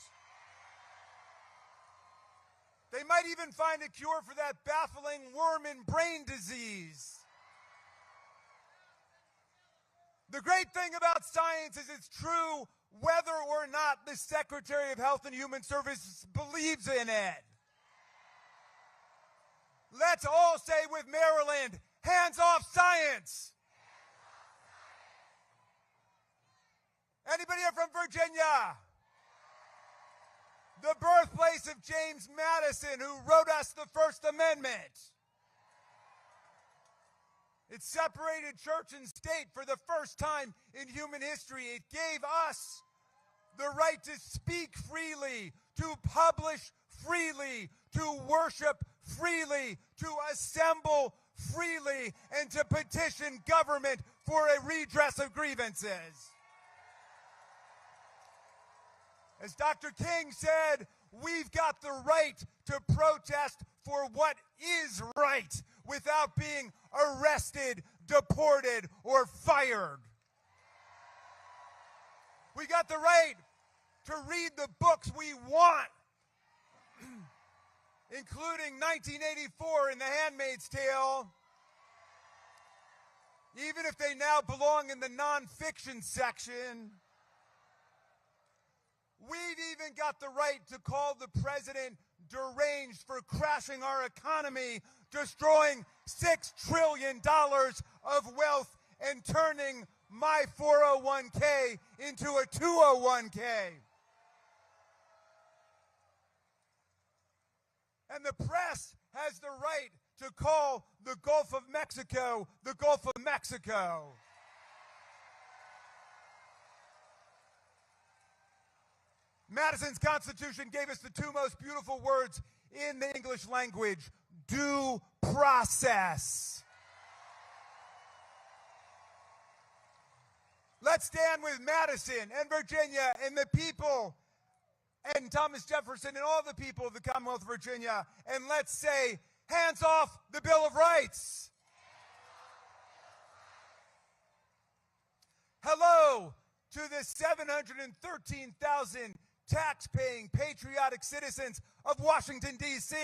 They might even find a cure for that baffling worm and brain disease. The great thing about science is it's true whether or not the Secretary of Health and Human Services believes in it. Let's all say with Maryland, hands off science. Anybody here from Virginia? The birthplace of James Madison, who wrote us the First Amendment. It separated church and state for the first time in human history. It gave us the right to speak freely, to publish freely, to worship freely, to assemble freely, and to petition government for a redress of grievances. As Dr. King said, we've got the right to protest for what is right without being arrested, deported, or fired. We got the right to read the books we want, including 1984 and The Handmaid's Tale, even if they now belong in the nonfiction section. We've even got the right to call the president deranged for crashing our economy, destroying $6 trillion of wealth, and turning my 401k into a 201k. And the press has the right to call the Gulf of Mexico the Gulf of Mexico. Madison's Constitution gave us the two most beautiful words in the English language: due process. Let's stand with Madison and Virginia and the people and Thomas Jefferson and all the people of the Commonwealth of Virginia, and let's say, hands off the Bill of Rights. Hello to the 713,000 tax-paying, patriotic citizens of Washington, D.C.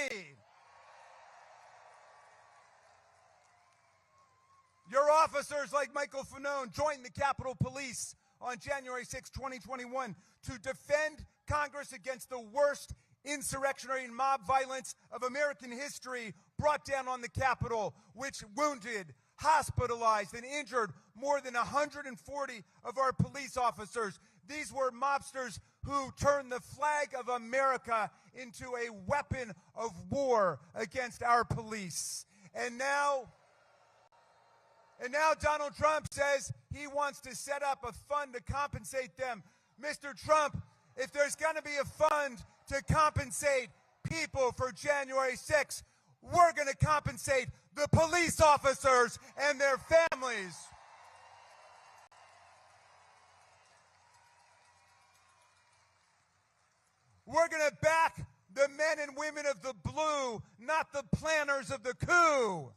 Your officers, like Michael Fanone, joined the Capitol Police on January 6, 2021, to defend Congress against the worst insurrectionary and mob violence of American history brought down on the Capitol, which wounded, hospitalized, and injured more than 140 of our police officers. These were mobsters who turned the flag of America into a weapon of war against our police. And now Donald Trump says he wants to set up a fund to compensate them. Mr. Trump, if there's going to be a fund to compensate people for January 6th, we're going to compensate the police officers and their families. We're going to back the men and women of the blue, not the planners of the coup.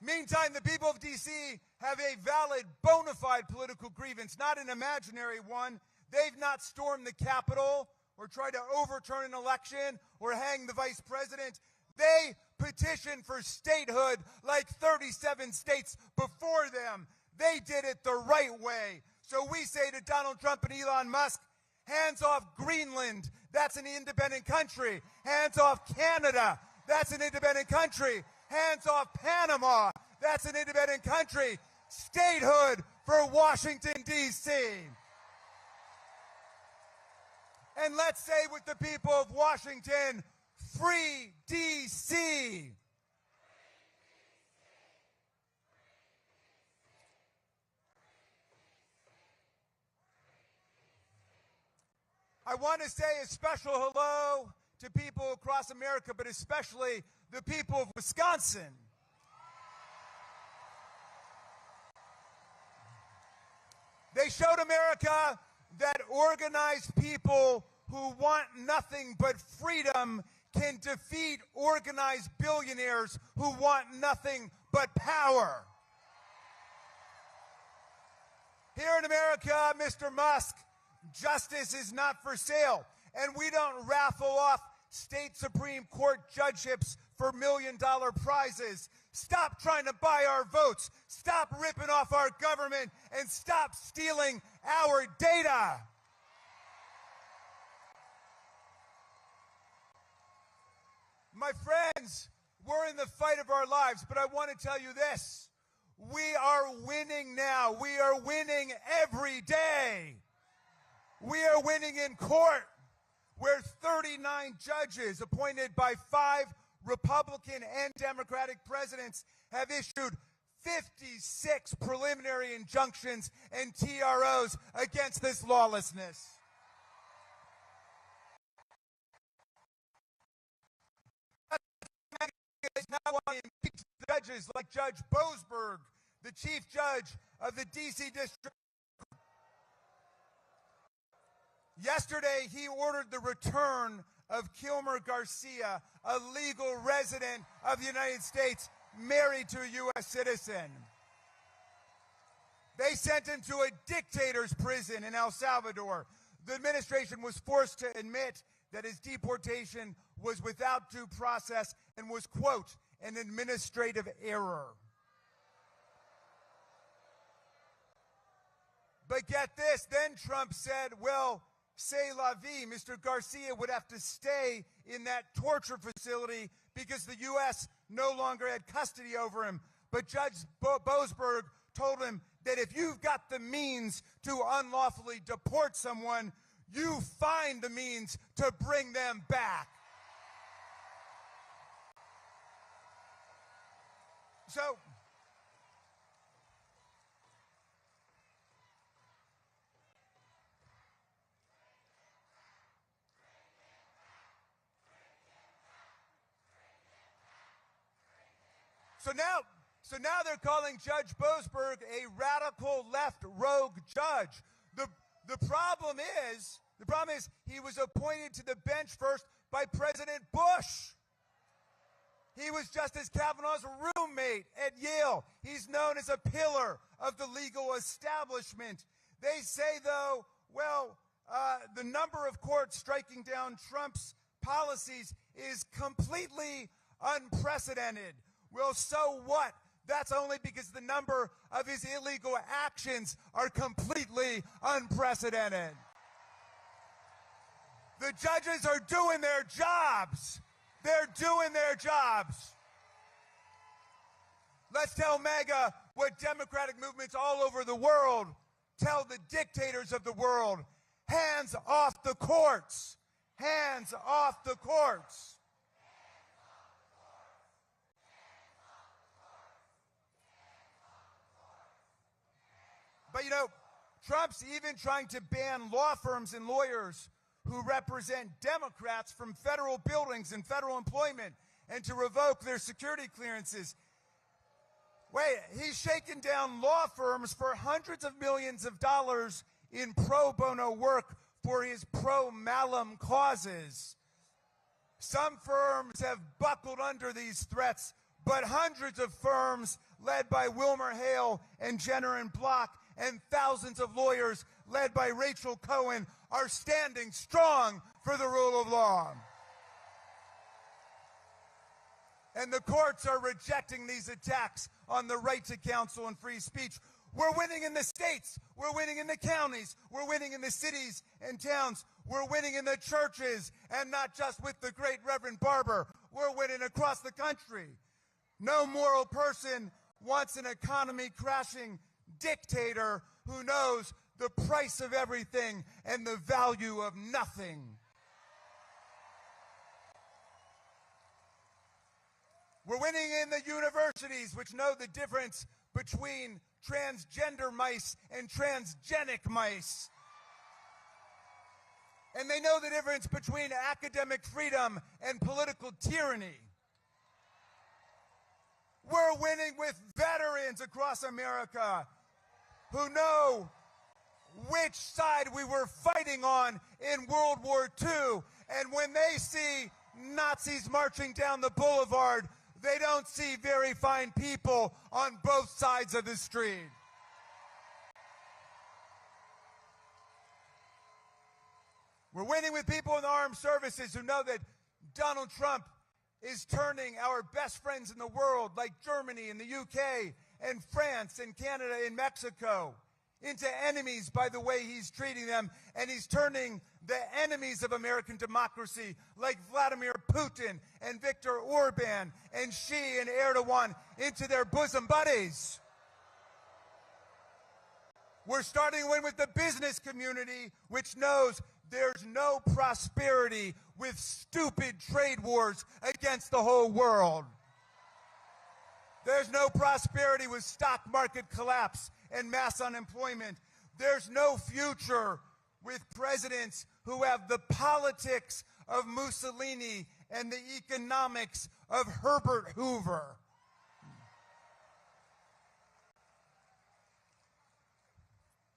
Meantime, the people of D.C. have a valid, bona fide political grievance, not an imaginary one. They've not stormed the Capitol or tried to overturn an election or hang the vice president. They petitioned for statehood like 37 states before them. They did it the right way. So we say to Donald Trump and Elon Musk, hands off Greenland. That's an independent country. Hands off Canada. That's an independent country. Hands off Panama. That's an independent country. Statehood for Washington, D.C. And let's say with the people of Washington, free D.C. I want to say a special hello to people across America, but especially the people of Wisconsin. They showed America that organized people who want nothing but freedom can defeat organized billionaires who want nothing but power. Here in America, Mr. Musk, justice is not for sale, and we don't raffle off state Supreme Court judgeships for million-dollar prizes. Stop trying to buy our votes. Stop ripping off our government, and stop stealing our data. My friends, we're in the fight of our lives, but I want to tell you this. We are winning now. We are winning every day. We are winning in court, where 39 judges appointed by 5 Republican and Democratic presidents have issued 56 preliminary injunctions and TROs against this lawlessness. Now want to impeach judges like Judge Boasberg, the chief judge of the D.C. District. Yesterday, he ordered the return of Kilmer Garcia, a legal resident of the United States, married to a U.S. citizen. They sent him to a dictator's prison in El Salvador. The administration was forced to admit that his deportation was without due process and was, quote, an administrative error. But get this, then Trump said, well, c'est la vie. Mr. Garcia would have to stay in that torture facility because the U.S. no longer had custody over him. But Judge Boasberg told him that if you've got the means to unlawfully deport someone, you find the means to bring them back. So now they're calling Judge Boasberg a radical left rogue judge. The problem is he was appointed to the bench first by President Bush. He was Justice Kavanaugh's roommate at Yale. He's known as a pillar of the legal establishment. They say, though, the number of courts striking down Trump's policies is completely unprecedented. Well, so what? That's only because the number of his illegal actions are completely unprecedented. The judges are doing their jobs. They're doing their jobs. Let's tell MAGA what democratic movements all over the world tell the dictators of the world. Hands off the courts. Hands off the courts. But, you know, Trump's even trying to ban law firms and lawyers who represent Democrats from federal buildings and federal employment and to revoke their security clearances. Wait, he's shaken down law firms for hundreds of millions of dollars in pro bono work for his pro-Malum causes. Some firms have buckled under these threats, but hundreds of firms led by Wilmer Hale and Jenner and Block and thousands of lawyers led by Rachel Cohen are standing strong for the rule of law. And the courts are rejecting these attacks on the right to counsel and free speech. We're winning in the states. We're winning in the counties. We're winning in the cities and towns. We're winning in the churches, and not just with the great Reverend Barber. We're winning across the country. No moral person wants an economy crashing dictator who knows the price of everything and the value of nothing. We're winning in the universities, which know the difference between transgender mice and transgenic mice. And they know the difference between academic freedom and political tyranny. We're winning with veterans across America who know which side we were fighting on in World War II. And when they see Nazis marching down the boulevard, they don't see very fine people on both sides of the street. We're winning with people in the armed services who know that Donald Trump is turning our best friends in the world, like Germany and the UK and France and Canada and Mexico, into enemies by the way he's treating them. And he's turning the enemies of American democracy, like Vladimir Putin and Viktor Orban and Xi and Erdogan, into their bosom buddies. We're starting to win with the business community, which knows there's no prosperity with stupid trade wars against the whole world. There's no prosperity with stock market collapse and mass unemployment. There's no future with presidents who have the politics of Mussolini and the economics of Herbert Hoover.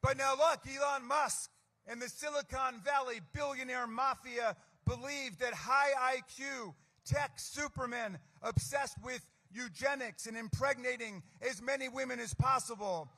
But now look, Elon Musk and the Silicon Valley billionaire mafia believe that high IQ tech supermen obsessed with eugenics and impregnating as many women as possible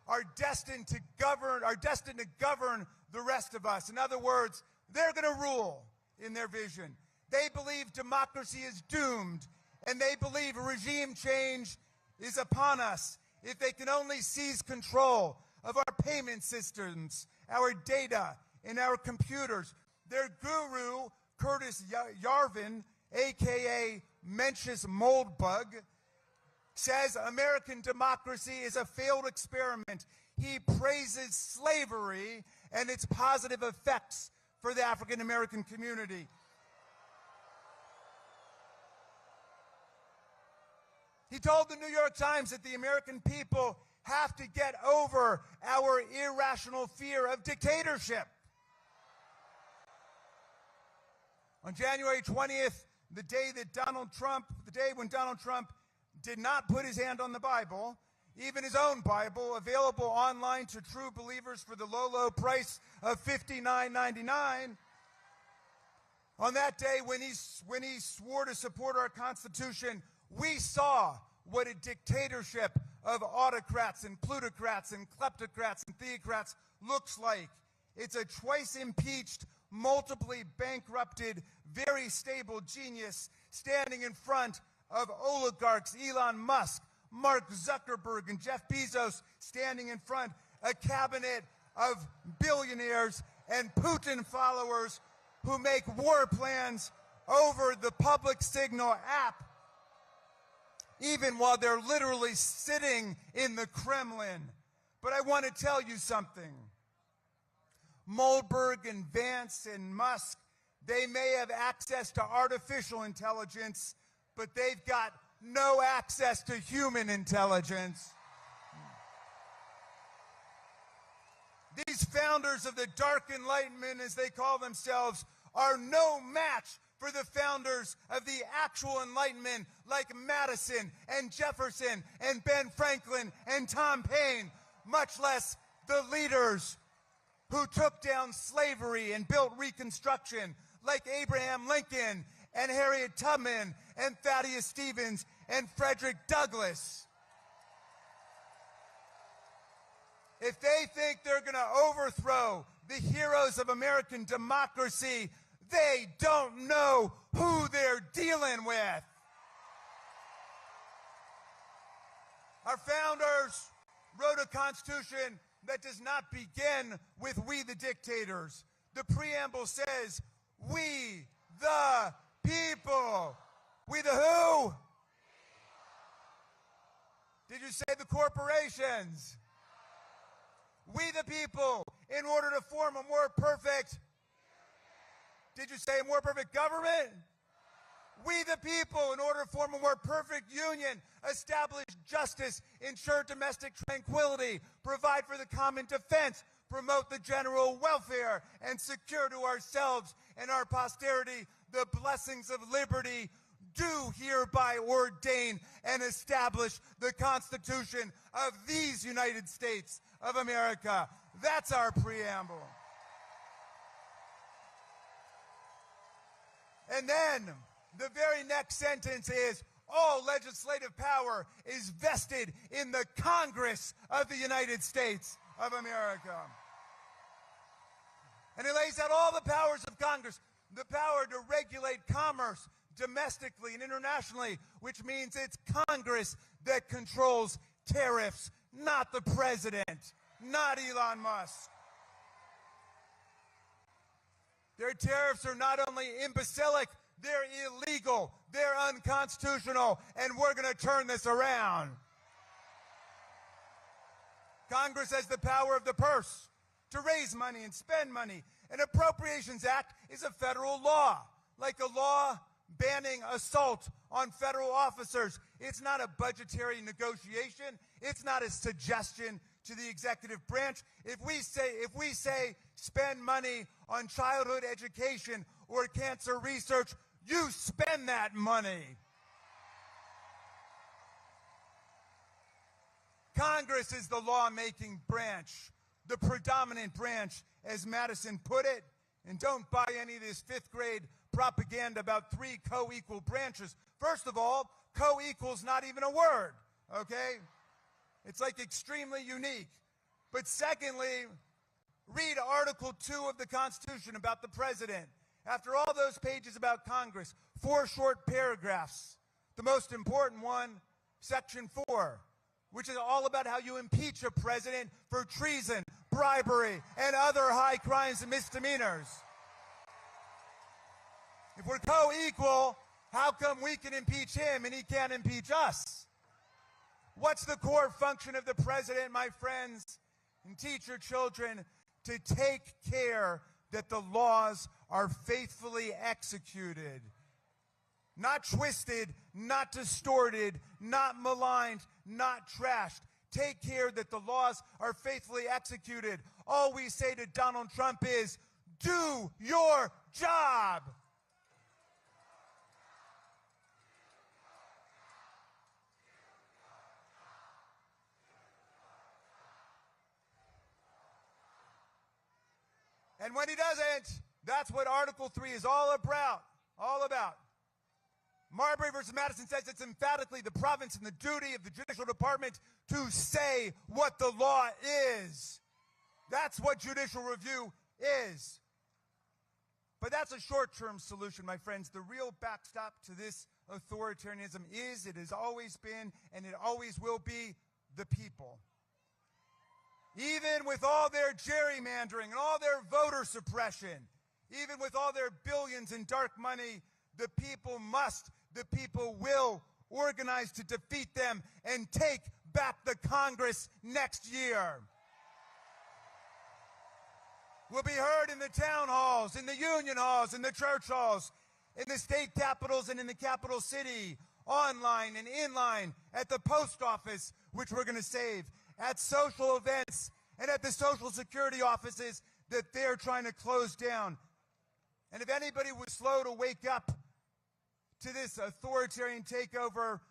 are destined to govern the rest of us. In other words, they're going to rule in their vision. They believe democracy is doomed, and they believe regime change is upon us if they can only seize control of our payment systems, our data, and our computers. Their guru, Curtis Yarvin, a.k.a. Mencius Moldbug, says American democracy is a failed experiment. He praises slavery and its positive effects for the African American community. He told the New York Times that the American people have to get over our irrational fear of dictatorship. On January 20th, the day when Donald Trump did not put his hand on the Bible, even his own Bible, available online to true believers for the low, low price of $59.99. On that day, when he swore to support our Constitution, we saw what a dictatorship of autocrats and plutocrats and kleptocrats and theocrats looks like. It's a twice impeached, multiply bankrupted, very stable genius standing in front of oligarchs Elon Musk, Mark Zuckerberg, and Jeff Bezos, standing in front a cabinet of billionaires and Putin followers who make war plans over the public signal app, even while they're literally sitting in the Kremlin. But I want to tell you something. Moldberg and Vance and Musk, they may have access to artificial intelligence, but they've got no access to human intelligence. These founders of the Dark Enlightenment, as they call themselves, are no match for the founders of the actual Enlightenment, like Madison and Jefferson and Ben Franklin and Tom Paine, much less the leaders who took down slavery and built Reconstruction, like Abraham Lincoln and Harriet Tubman and Thaddeus Stevens and Frederick Douglass. If they think they're going to overthrow the heroes of American democracy, they don't know who they're dealing with. Our founders wrote a constitution that does not begin with "we the dictators." The preamble says, "We the people." We the who? Did you say the corporations? We the people, in order to form a more perfect, did you say a more perfect government? We the people, in order to form a more perfect union, establish justice, ensure domestic tranquility, provide for the common defense, promote the general welfare, and secure to ourselves and our posterity the blessings of liberty, do hereby ordain and establish the Constitution of these United States of America. That's our preamble. And then the very next sentence is, all legislative power is vested in the Congress of the United States of America. And it lays out all the powers of Congress, the power to regulate commerce domestically and internationally, which means it's Congress that controls tariffs, not the president, not Elon Musk. Their tariffs are not only imbecilic, they're illegal, they're unconstitutional, and we're going to turn this around. Congress has the power of the purse to raise money and spend money. An Appropriations Act is a federal law, like a law banning assault on federal officers. It's not a budgetary negotiation. It's not a suggestion to the executive branch. If we say spend money on childhood education or cancer research, you spend that money. Congress is the lawmaking branch, the predominant branch, as Madison put it. And don't buy any of this fifth grade propaganda about three co-equal branches. First of all, co-equal's not even a word, okay? It's like extremely unique. But secondly, read Article 2 of the Constitution about the president. After all those pages about Congress, 4 short paragraphs. The most important one, Section 4, which is all about how you impeach a president for treason, bribery, and other high crimes and misdemeanors. If we're co-equal, how come we can impeach him and he can't impeach us? What's the core function of the president, my friends? And teach your children to take care that the laws are faithfully executed. Not twisted, not distorted, not maligned, not trashed. Take care that the laws are faithfully executed. All we say to Donald Trump is, do your job. And when he doesn't, that's what Article 3 is all about. All about. Marbury versus Madison says it's emphatically the province and the duty of the judicial department to say what the law is. That's what judicial review is. But that's a short-term solution, my friends. The real backstop to this authoritarianism is, it has always been, and it always will be, the people. Even with all their gerrymandering and all their voter suppression, even with all their billions in dark money, the people must, the people will organize to defeat them and take back the Congress next year. We'll be heard in the town halls, in the union halls, in the church halls, in the state capitals and in the capital city, online and inline, at the post office, which we're going to save, at social events, and at the Social Security offices that they're trying to close down. And if anybody was slow to wake up to this authoritarian takeover,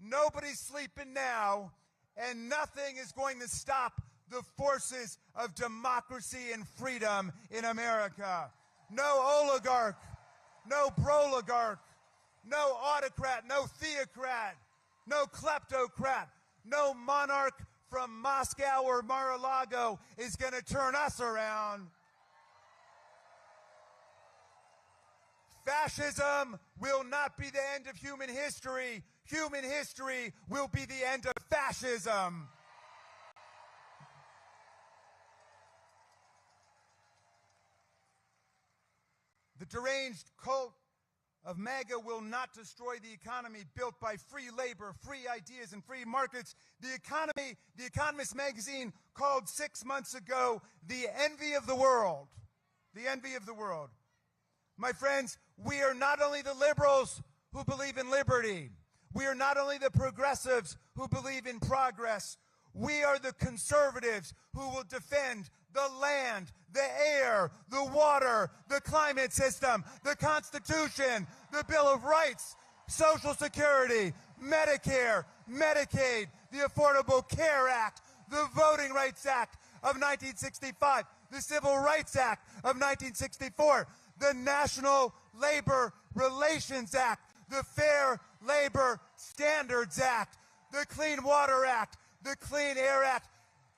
nobody's sleeping now, and nothing is going to stop the forces of democracy and freedom in America. No oligarch, no proligarch, no autocrat, no theocrat, no kleptocrat, no monarch from Moscow or Mar-a-Lago is going to turn us around. Fascism will not be the end of human history. Human history will be the end of fascism. The deranged cult of MAGA will not destroy the economy built by free labor, free ideas, and free markets. The economy, The Economist magazine called 6 months ago the envy of the world. The envy of the world. My friends, we are not only the liberals who believe in liberty. We are not only the progressives who believe in progress. We are the conservatives who will defend the land, the air, the water, the climate system, the Constitution, the Bill of Rights, Social Security, Medicare, Medicaid, the Affordable Care Act, the Voting Rights Act of 1965, the Civil Rights Act of 1964, the National Labor Relations Act, the Fair Labor Standards Act, the Clean Water Act, the Clean Air Act,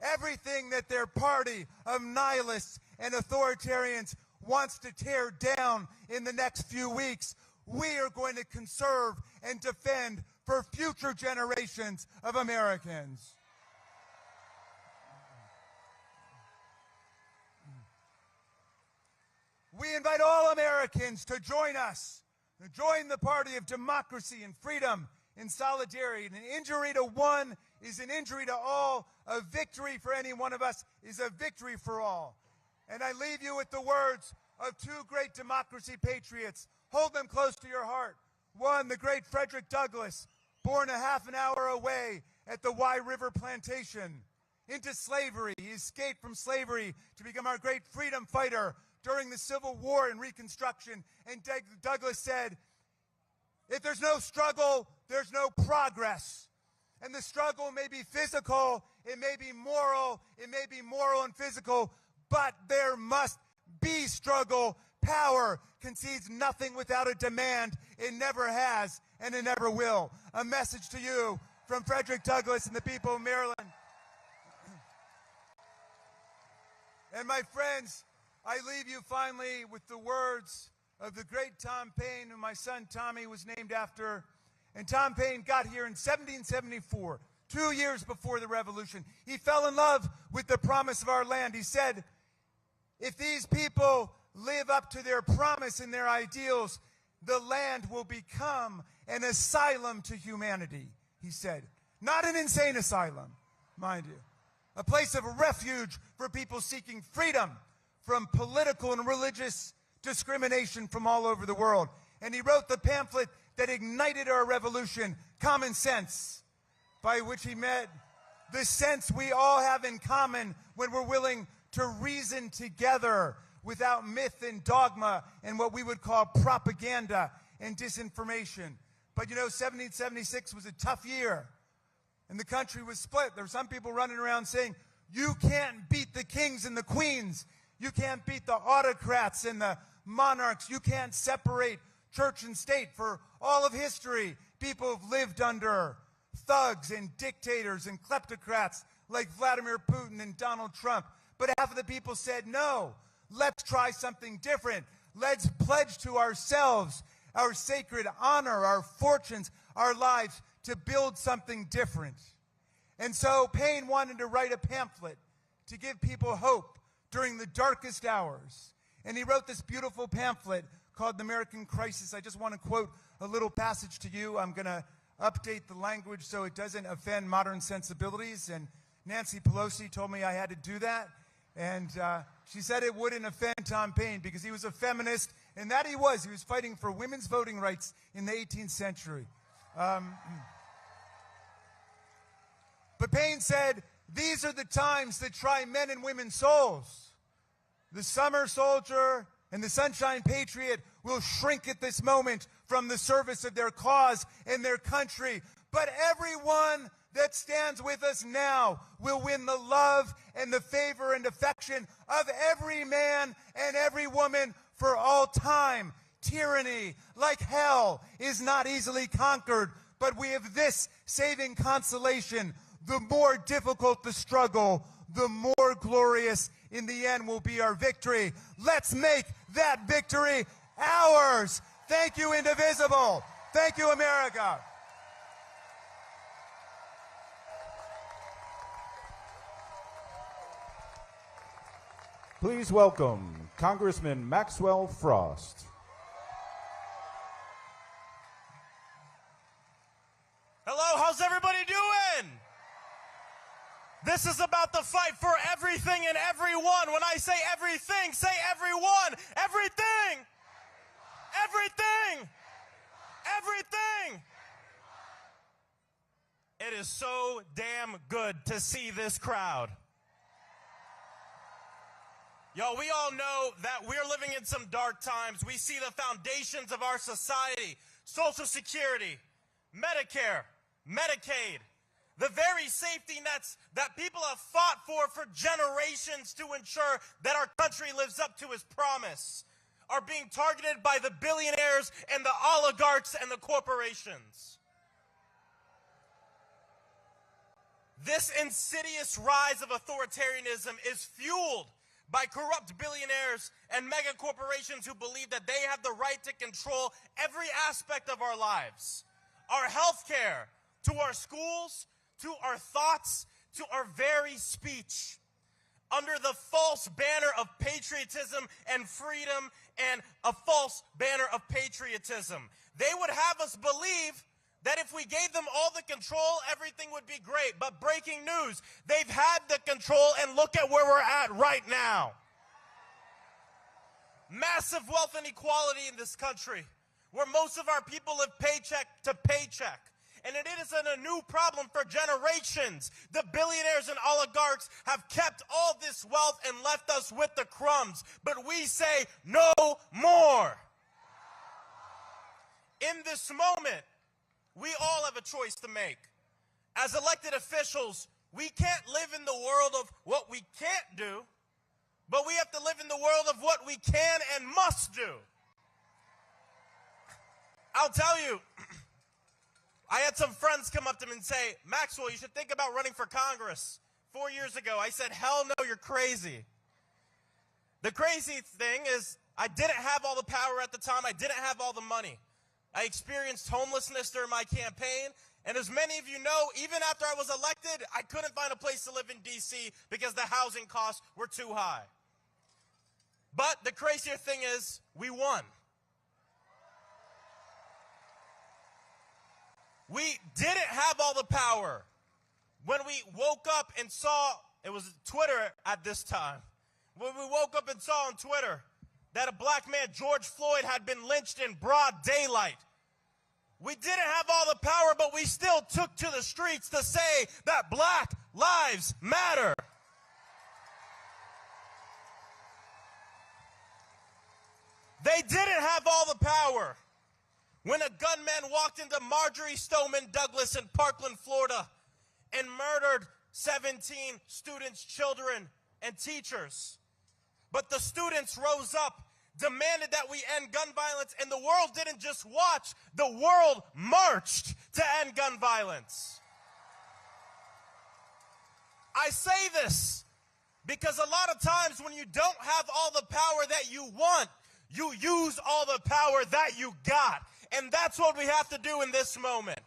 everything that their party of nihilists and authoritarians wants to tear down in the next few weeks, we are going to conserve and defend for future generations of Americans. We invite all Americans to join us, to join the party of democracy and freedom and solidarity. An injury to one is an injury to all. A victory for any one of us is a victory for all. And I leave you with the words of two great democracy patriots. Hold them close to your heart. One, the great Frederick Douglass, born a half an hour away at the Wye River Plantation into slavery. He escaped from slavery to become our great freedom fighter during the Civil War and Reconstruction. And Douglass said, if there's no struggle, there's no progress. And the struggle may be physical, it may be moral and physical, but there must be struggle. Power concedes nothing without a demand. It never has, and it never will. A message to you from Frederick Douglass and the people of Maryland. And my friends, I leave you finally with the words of the great Tom Paine, who my son Tommy was named after. And Tom Paine got here in 1774, 2 years before the Revolution. He fell in love with the promise of our land. He said, if these people live up to their promise and their ideals, the land will become an asylum to humanity, he said. not an insane asylum, mind you. A place of refuge for people seeking freedom from political and religious discrimination from all over the world. And he wrote the pamphlet that ignited our revolution, Common Sense, by which he meant the sense we all have in common when we're willing to reason together without myth and dogma and what we would call propaganda and disinformation. But you know, 1776 was a tough year, and the country was split. There were some people running around saying, you can't beat the kings and the queens. You can't beat the autocrats and the monarchs. You can't separate church and state. For all of history, people have lived under thugs and dictators and kleptocrats like Vladimir Putin and Donald Trump. But half of the people said, no, let's try something different. Let's pledge to ourselves our sacred honor, our fortunes, our lives, to build something different. And so Paine wanted to write a pamphlet to give people hope during the darkest hours. And he wrote this beautiful pamphlet called The American Crisis. I just want to quote a little passage to you. I'm going to update the language so it doesn't offend modern sensibilities. And Nancy Pelosi told me I had to do that. And she said it wouldn't offend Tom Paine because he was a feminist, and that he was. He was fighting for women's voting rights in the 18th century. But Paine said, these are the times that try men and women's souls. The summer soldier and the sunshine patriot will shrink at this moment from the service of their cause and their country. But everyone that stands with us now will win the love and the favor and affection of every man and every woman for all time. Tyranny, like hell, is not easily conquered, but we have this saving consolation. The more difficult the struggle, the more glorious in the end will be our victory. Let's make that victory ours. Thank you, Indivisible. Thank you, America. Please welcome Congressman Maxwell Frost. Hello, how's everybody doing? This is about the fight for everything and everyone. When I say everything, say everyone. Everything. Everything. Everything. It is so damn good to see this crowd. Yo, we all know that we're living in some dark times. We see the foundations of our society, Social Security, Medicare, Medicaid, the very safety nets that people have fought for generations to ensure that our country lives up to its promise, are being targeted by the billionaires and the oligarchs and the corporations. This insidious rise of authoritarianism is fueled by corrupt billionaires and mega corporations who believe that they have the right to control every aspect of our lives. Our health care, to our schools, to our thoughts, to our very speech. Under the false banner of patriotism and freedom and a false banner of patriotism. They would have us believe that if we gave them all the control, everything would be great. But breaking news, they've had the control, and look at where we're at right now. Massive wealth inequality in this country, where most of our people live paycheck to paycheck. And it isn't a new problem for generations. The billionaires and oligarchs have kept all this wealth and left us with the crumbs. But we say no more. In this moment, we all have a choice to make. As elected officials, we can't live in the world of what we can't do, but we have to live in the world of what we can and must do. I'll tell you, I had some friends come up to me and say, Maxwell, you should think about running for Congress. 4 years ago, I said, hell no, you're crazy. The crazy thing is I didn't have all the power at the time. I didn't have all the money. I experienced homelessness during my campaign, and as many of you know, even after I was elected, I couldn't find a place to live in D.C. because the housing costs were too high. But the crazier thing is, we won. We didn't have all the power. When we woke up and saw, it was Twitter at this time, when we woke up and saw on Twitter that a black man, George Floyd, had been lynched in broad daylight. We didn't have all the power, but we still took to the streets to say that Black Lives Matter. They didn't have all the power when a gunman walked into Marjorie Stoneman Douglas in Parkland, Florida, and murdered 17 students, children, and teachers. But the students rose up, demanded that we end gun violence, and the world didn't just watch, the world marched to end gun violence. I say this because a lot of times when you don't have all the power that you want, you use all the power that you got. And that's what we have to do in this moment.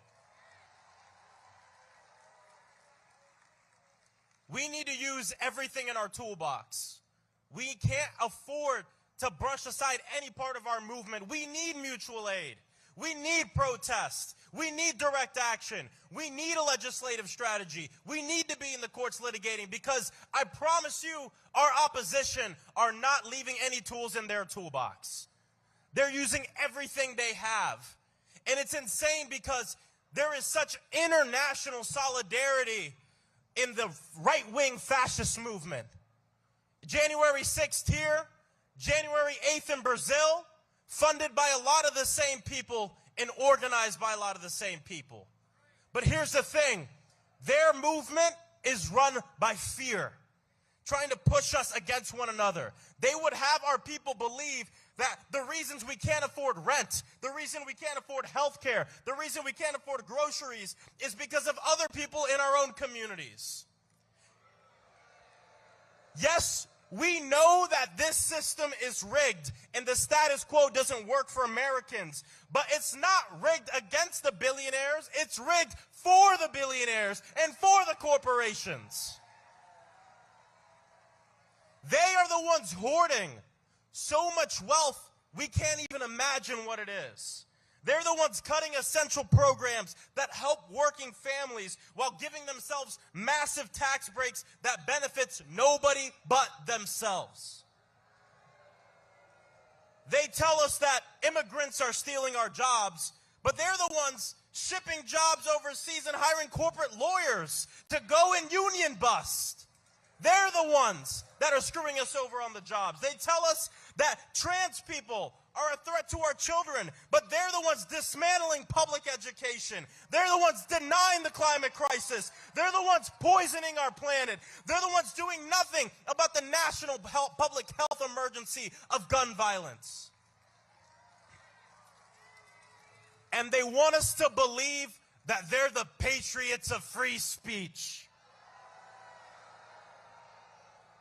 We need to use everything in our toolbox. We can't afford to brush aside any part of our movement. We need mutual aid. We need protest. We need direct action. We need a legislative strategy. We need to be in the courts litigating, because I promise you, our opposition are not leaving any tools in their toolbox. They're using everything they have. And it's insane because there is such international solidarity in the right-wing fascist movement. January 6th here, January 8th in Brazil, funded by a lot of the same people and organized by a lot of the same people. But here's the thing, their movement is run by fear, trying to push us against one another. They would have our people believe that the reasons we can't afford rent, the reason we can't afford health care, the reason we can't afford groceries is because of other people in our own communities. Yes, we know that this system is rigged and the status quo doesn't work for Americans, but it's not rigged against the billionaires, it's rigged for the billionaires and for the corporations. They are the ones hoarding so much wealth, we can't even imagine what it is. They're the ones cutting essential programs that help working families while giving themselves massive tax breaks that benefits nobody but themselves. They tell us that immigrants are stealing our jobs, but they're the ones shipping jobs overseas and hiring corporate lawyers to go and union bust. They're the ones that are screwing us over on the jobs. They tell us that trans people are a threat to our children, but they're the ones dismantling public education. They're the ones denying the climate crisis. They're the ones poisoning our planet. They're the ones doing nothing about the national public health emergency of gun violence. And they want us to believe that they're the patriots of free speech.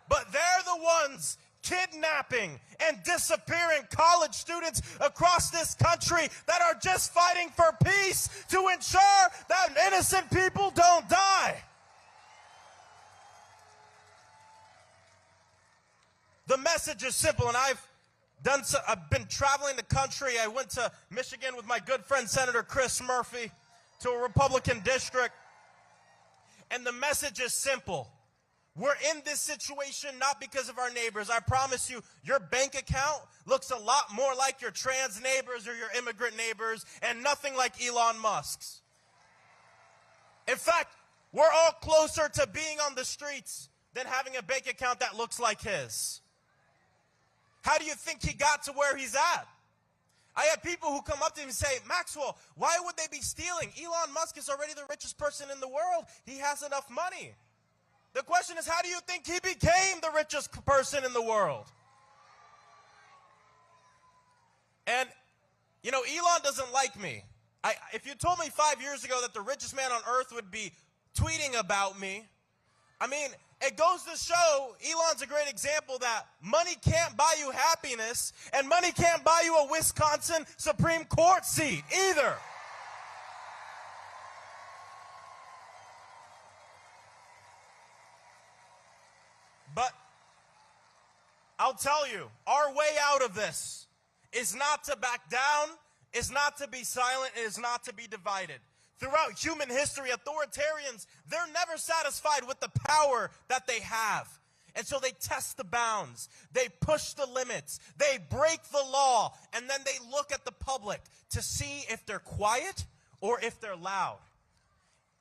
But they're the ones kidnapping and disappearing college students across this country that are just fighting for peace to ensure that innocent people don't die. The message is simple, and I've been traveling the country. I went to Michigan with my good friend Senator Chris Murphy to a Republican district, and the message is simple. We're in this situation not because of our neighbors. I promise you, your bank account looks a lot more like your trans neighbors or your immigrant neighbors and nothing like Elon Musk's. In fact, we're all closer to being on the streets than having a bank account that looks like his. How do you think he got to where he's at? I have people who come up to him and say, Maxwell, why would they be stealing? Elon Musk is already the richest person in the world. He has enough money. The question is, how do you think he became the richest person in the world? And, you know, Elon doesn't like me. If you told me 5 years ago that the richest man on earth would be tweeting about me, I mean, it goes to show Elon's a great example that money can't buy you happiness, and money can't buy you a Wisconsin Supreme Court seat either. But I'll tell you, our way out of this is not to back down, is not to be silent, is not to be divided. Throughout human history, authoritarians, they're never satisfied with the power that they have. And so they test the bounds, they push the limits, they break the law, and then they look at the public to see if they're quiet or if they're loud.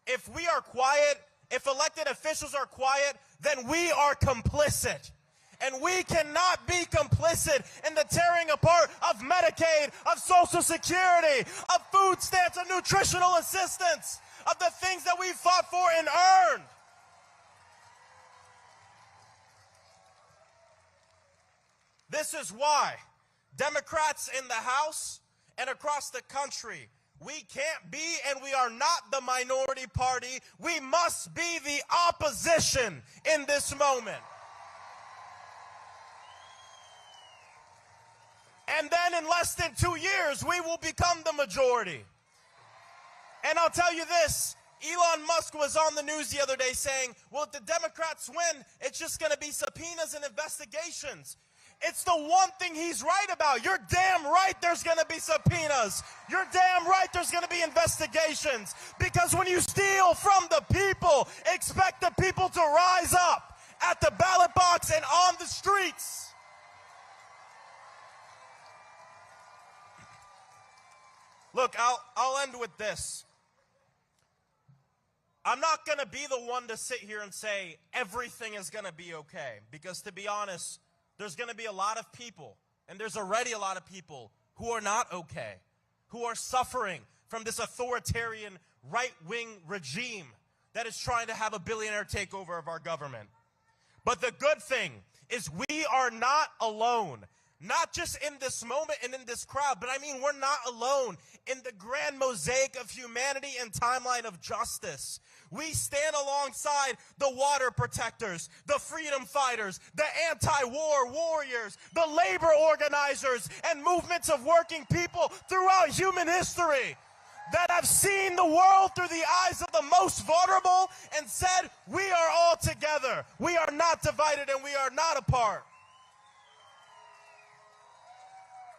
If we are quiet, if elected officials are quiet, then we are complicit. And we cannot be complicit in the tearing apart of Medicaid, of Social Security, of food stamps, of nutritional assistance, of the things that we fought for and earned. This is why Democrats in the House and across the country, we can't be and we are not the minority party. We must be the opposition in this moment. And then in less than 2 years, we will become the majority. And I'll tell you this, Elon Musk was on the news the other day saying, well, if the Democrats win, it's just going to be subpoenas and investigations. It's the one thing he's right about. You're damn right there's going to be subpoenas. You're damn right there's going to be investigations. Because when you steal from the people, expect the people to rise up at the ballot box and on the streets. Look, I'll end with this. I'm not going to be the one to sit here and say everything is going to be okay. Because to be honest, there's going to be a lot of people, and there's already a lot of people who are not okay, who are suffering from this authoritarian right-wing regime that is trying to have a billionaire takeover of our government. But the good thing is we are not alone. Not just in this moment and in this crowd, but I mean we're not alone in the grand mosaic of humanity and timeline of justice. We stand alongside the water protectors, the freedom fighters, the anti-war warriors, the labor organizers, and movements of working people throughout human history that have seen the world through the eyes of the most vulnerable and said, we are all together. We are not divided and we are not apart.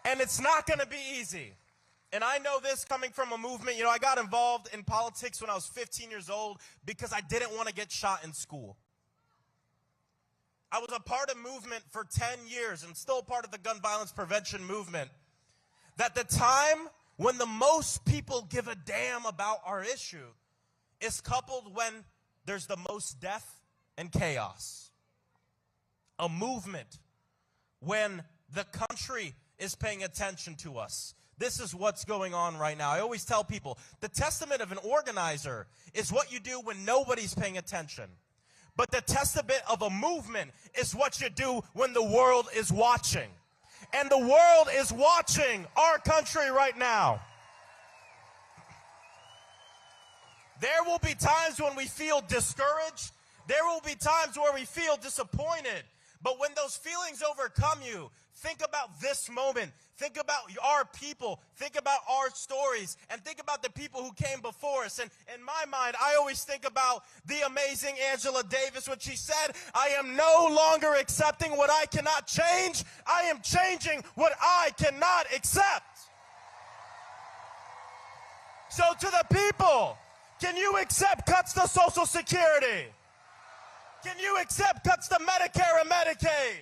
And it's not going to be easy. And I know this coming from a movement. You know, I got involved in politics when I was 15 years old because I didn't want to get shot in school. I was a part of movement for 10 years and still part of the gun violence prevention movement. That the time when the most people give a damn about our issue is coupled when there's the most death and chaos. A movement when the country is paying attention to us. This is what's going on right now. I always tell people, the testament of an organizer is what you do when nobody's paying attention. But the testament of a movement is what you do when the world is watching. And the world is watching our country right now. There will be times when we feel discouraged. There will be times where we feel disappointed. But when those feelings overcome you, think about this moment. Think about our people. Think about our stories. And think about the people who came before us. And in my mind, I always think about the amazing Angela Davis when she said, I am no longer accepting what I cannot change. I am changing what I cannot accept. So to the people, can you accept cuts to Social Security? Can you accept cuts to Medicare and Medicaid?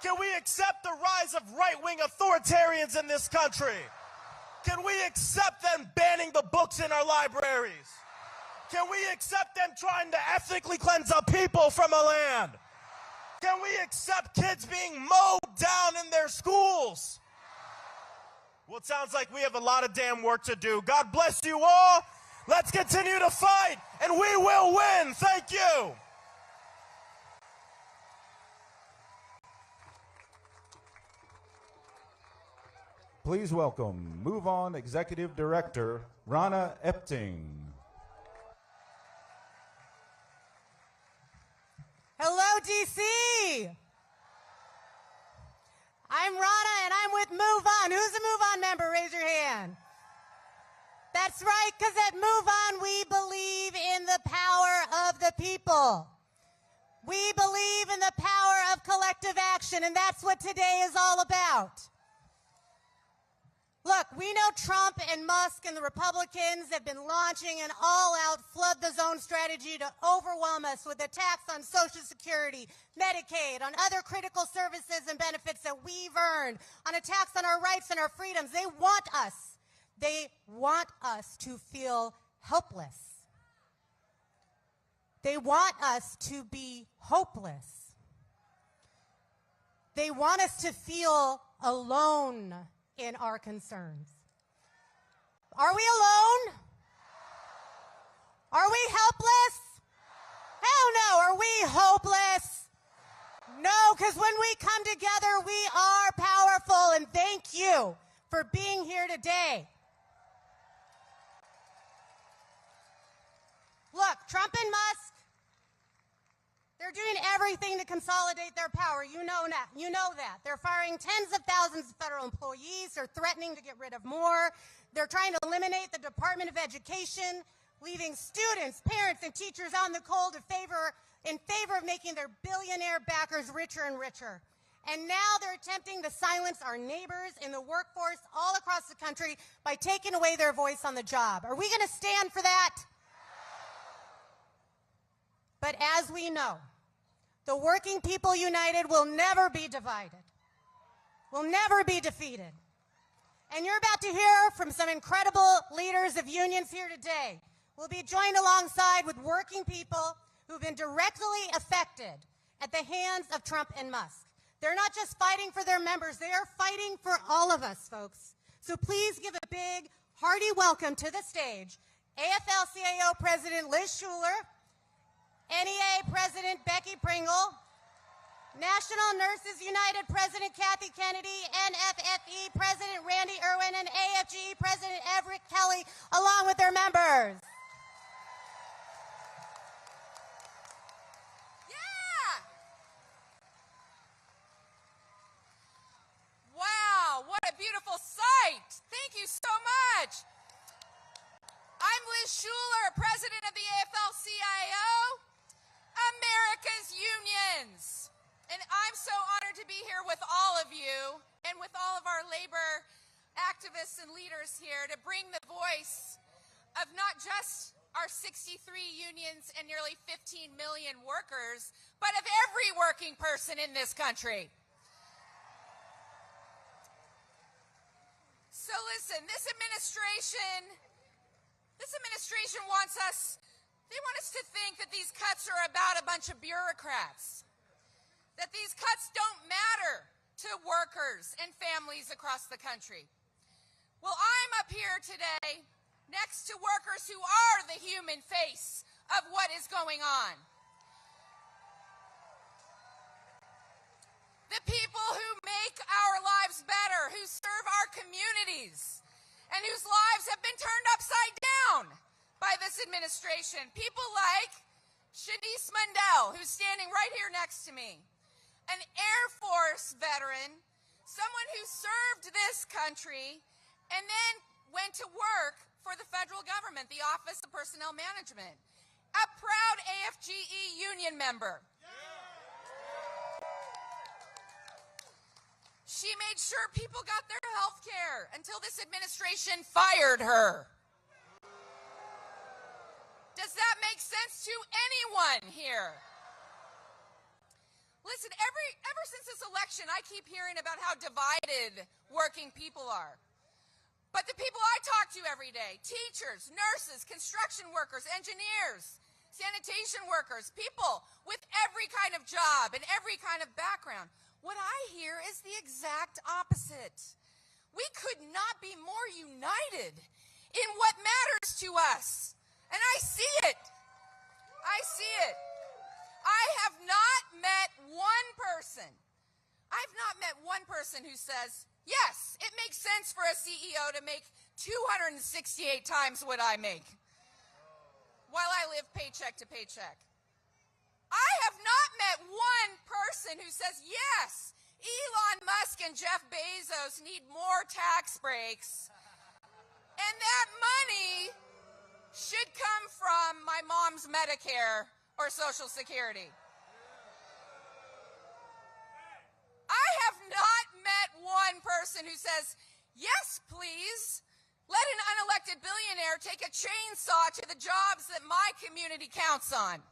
Can we accept the rise of right-wing authoritarians in this country? Can we accept them banning the books in our libraries? Can we accept them trying to ethnically cleanse our people from a land? Can we accept kids being mowed down in their schools? Well, it sounds like we have a lot of damn work to do. God bless you all. Let's continue to fight, and we will win. Thank you. Please welcome Move On Executive Director, Rana Epting. Hello, DC. I'm Rana, and I'm with Move On. Who's a Move On member? Raise your hand. That's right, because at Move On, we believe in the power of the people. We believe in the power of collective action, and that's what today is all about. Look, we know Trump and Musk and the Republicans have been launching an all-out flood-the-zone strategy to overwhelm us with attacks on Social Security, Medicaid, on other critical services and benefits that we've earned, on attacks on our rights and our freedoms. They want us to feel helpless. They want us to be hopeless. They want us to feel alone in our concerns. Are we alone? Are we helpless? Hell no. Are we hopeless? No, because when we come together, we are powerful, and thank you for being here today. Look, Trump and Musk, they're doing everything to consolidate their power. You know that. They're firing tens of thousands of federal employees. They're threatening to get rid of more. They're trying to eliminate the Department of Education, leaving students, parents, and teachers out in the cold in favor of making their billionaire backers richer and richer. And now they're attempting to silence our neighbors in the workforce all across the country by taking away their voice on the job. Are we going to stand for that? But as we know, the working people united will never be divided, will never be defeated. And you're about to hear from some incredible leaders of unions here today. We'll be joined alongside with working people who've been directly affected at the hands of Trump and Musk. They're not just fighting for their members, they are fighting for all of us, folks. So please give a big, hearty welcome to the stage, AFL-CIO President Liz Shuler, NEA President Becky Pringle, National Nurses United President Kathy Kennedy, NFFE President Randy Irwin, and AFGE President Everick Kelly, along with their members. Yeah! Wow, what a beautiful sight. Thank you so much. I'm Liz Shuler, President of the AFL-CIO, America's unions. And I'm so honored to be here with all of you and with all of our labor activists and leaders here to bring the voice of not just our 63 unions and nearly 15 million workers, but of every working person in this country. So listen, this administration wants us, they want us to think that these cuts are about a bunch of bureaucrats, that these cuts don't matter to workers and families across the country. Well, I'm up here today next to workers who are the human face of what is going on. The people who make our lives better, who serve our communities, and whose lives have been turned upside down by this administration. People like Shanice Mundell, who's standing right here next to me, an Air Force veteran, someone who served this country and then went to work for the federal government, the Office of Personnel Management, a proud AFGE union member. She made sure people got their health care until this administration fired her. Does that make sense to anyone here? Listen, ever since this election, I keep hearing about how divided working people are. But the people I talk to every day, teachers, nurses, construction workers, engineers, sanitation workers, people with every kind of job and every kind of background, what I hear is the exact opposite. We could not be more united in what matters to us. And I see it. I see it. I have not met one person. I've not met one person who says, yes, it makes sense for a CEO to make 268 times what I make while I live paycheck to paycheck. I have not met one person who says, yes, Elon Musk and Jeff Bezos need more tax breaks, and that money should come from my mom's Medicare or Social Security. I have not met one person who says, yes, please. please, let an unelected billionaire take a chainsaw to the jobs that my community counts on.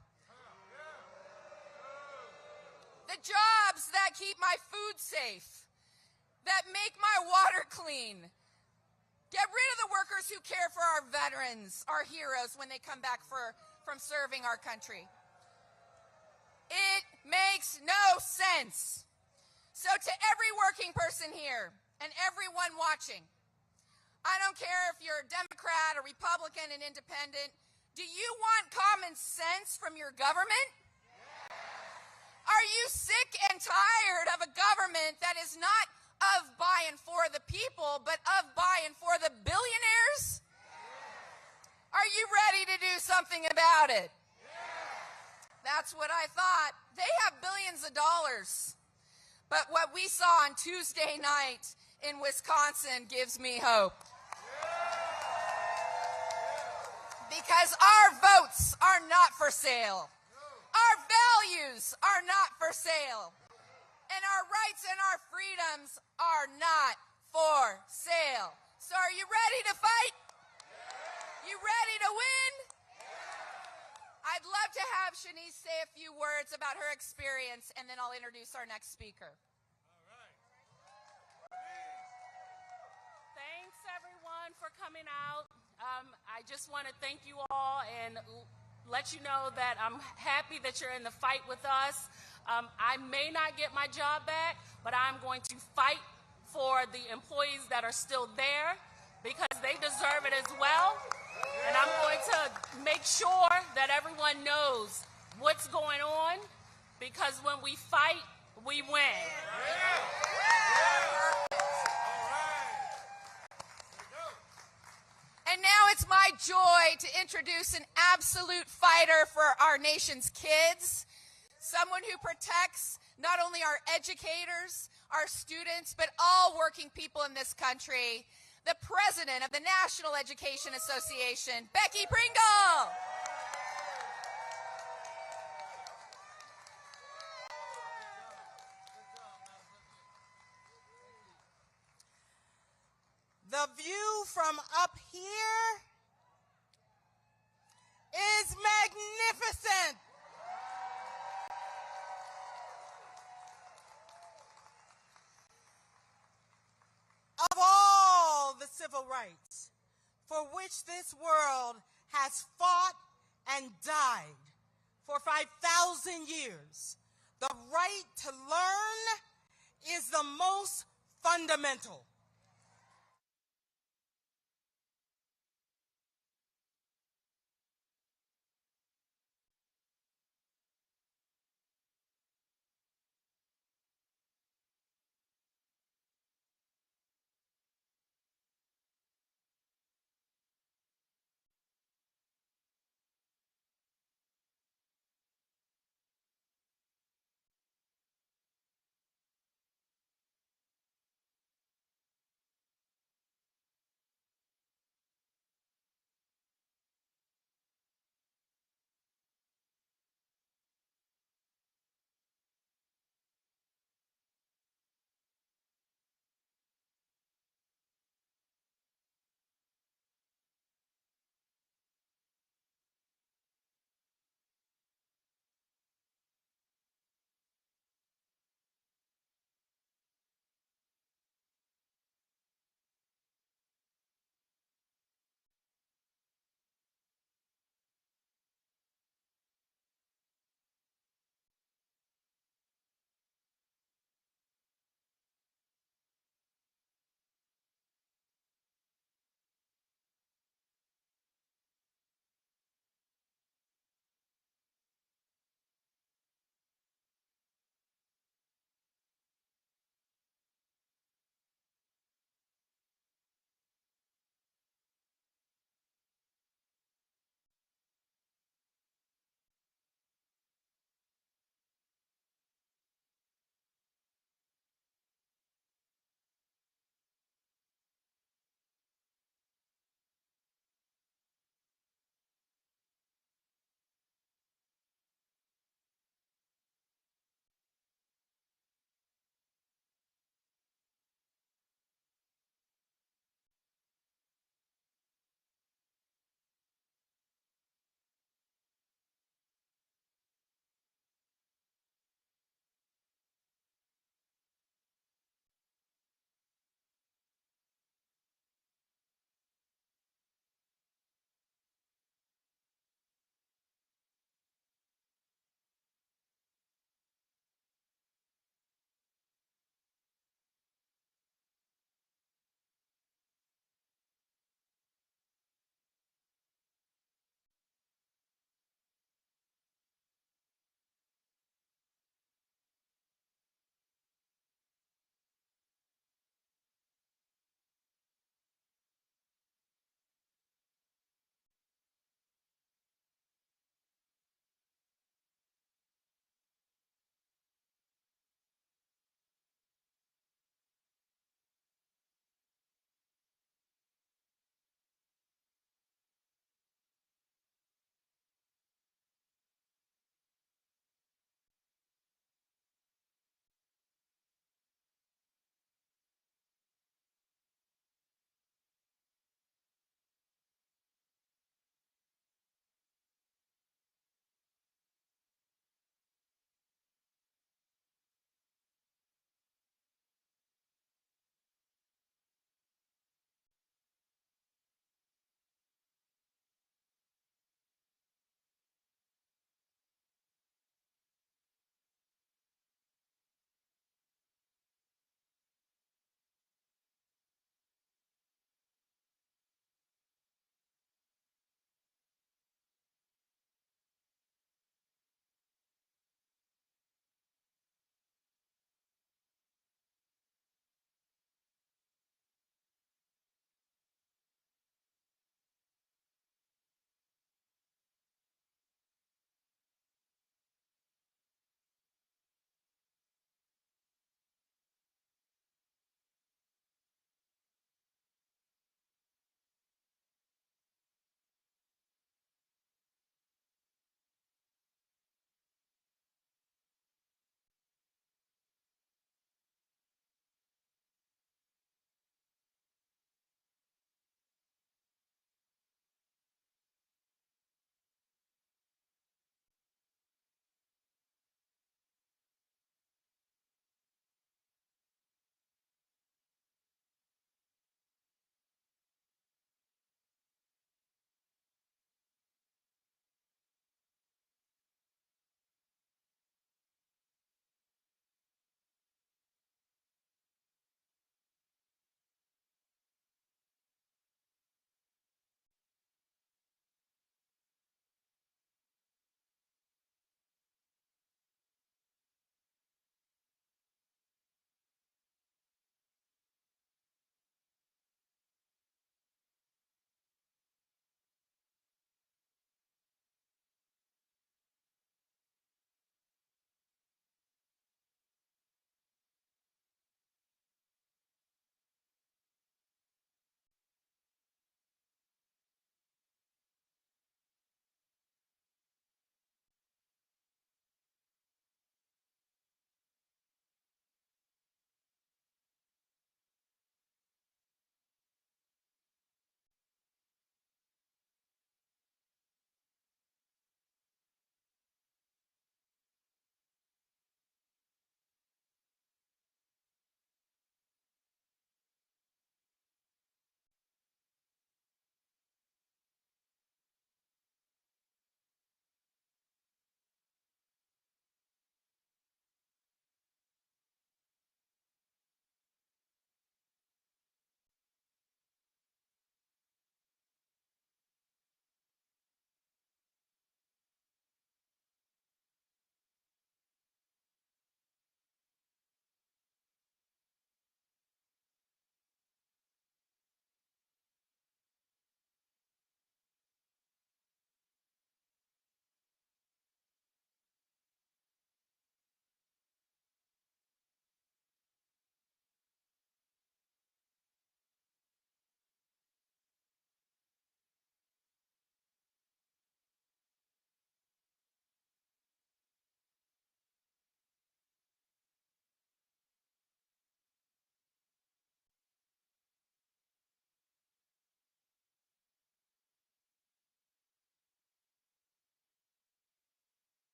The jobs that keep my food safe, that make my water clean. Get rid of the workers who care for our veterans, our heroes, when they come back from serving our country. It makes no sense. So to every working person here and everyone watching, I don't care if you're a Democrat, a Republican, an independent, do you want common sense from your government? Are you sick and tired of a government that is not of, by, and for the people, but of, by, and for the billionaires? Are you ready to do something about it? That's what I thought. They have billions of dollars. But what we saw on Tuesday night in Wisconsin gives me hope. Because our votes are not for sale. Our values are not for sale. And our rights and our freedoms are not for sale. So are you ready to fight? You ready to win? I'd love to have Shanice say a few words about her experience, and then I'll introduce our next speaker. Thanks, everyone, for coming out. I just want to thank you all and let you know that I'm happy that you're in the fight with us. I may not get my job back, but I'm going to fight for the employees that are still there because they deserve it as well. And I'm going to make sure that everyone knows what's going on because when we fight, we win. And now it's my joy to introduce an absolute fighter for our nation's kids. Someone who protects not only our educators, our students, but all working people in this country, the president of the National Education Association, Becky Pringle. The view from up here is magnificent. Of all the civil rights for which this world has fought and died for 5,000 years, the right to learn is the most fundamental.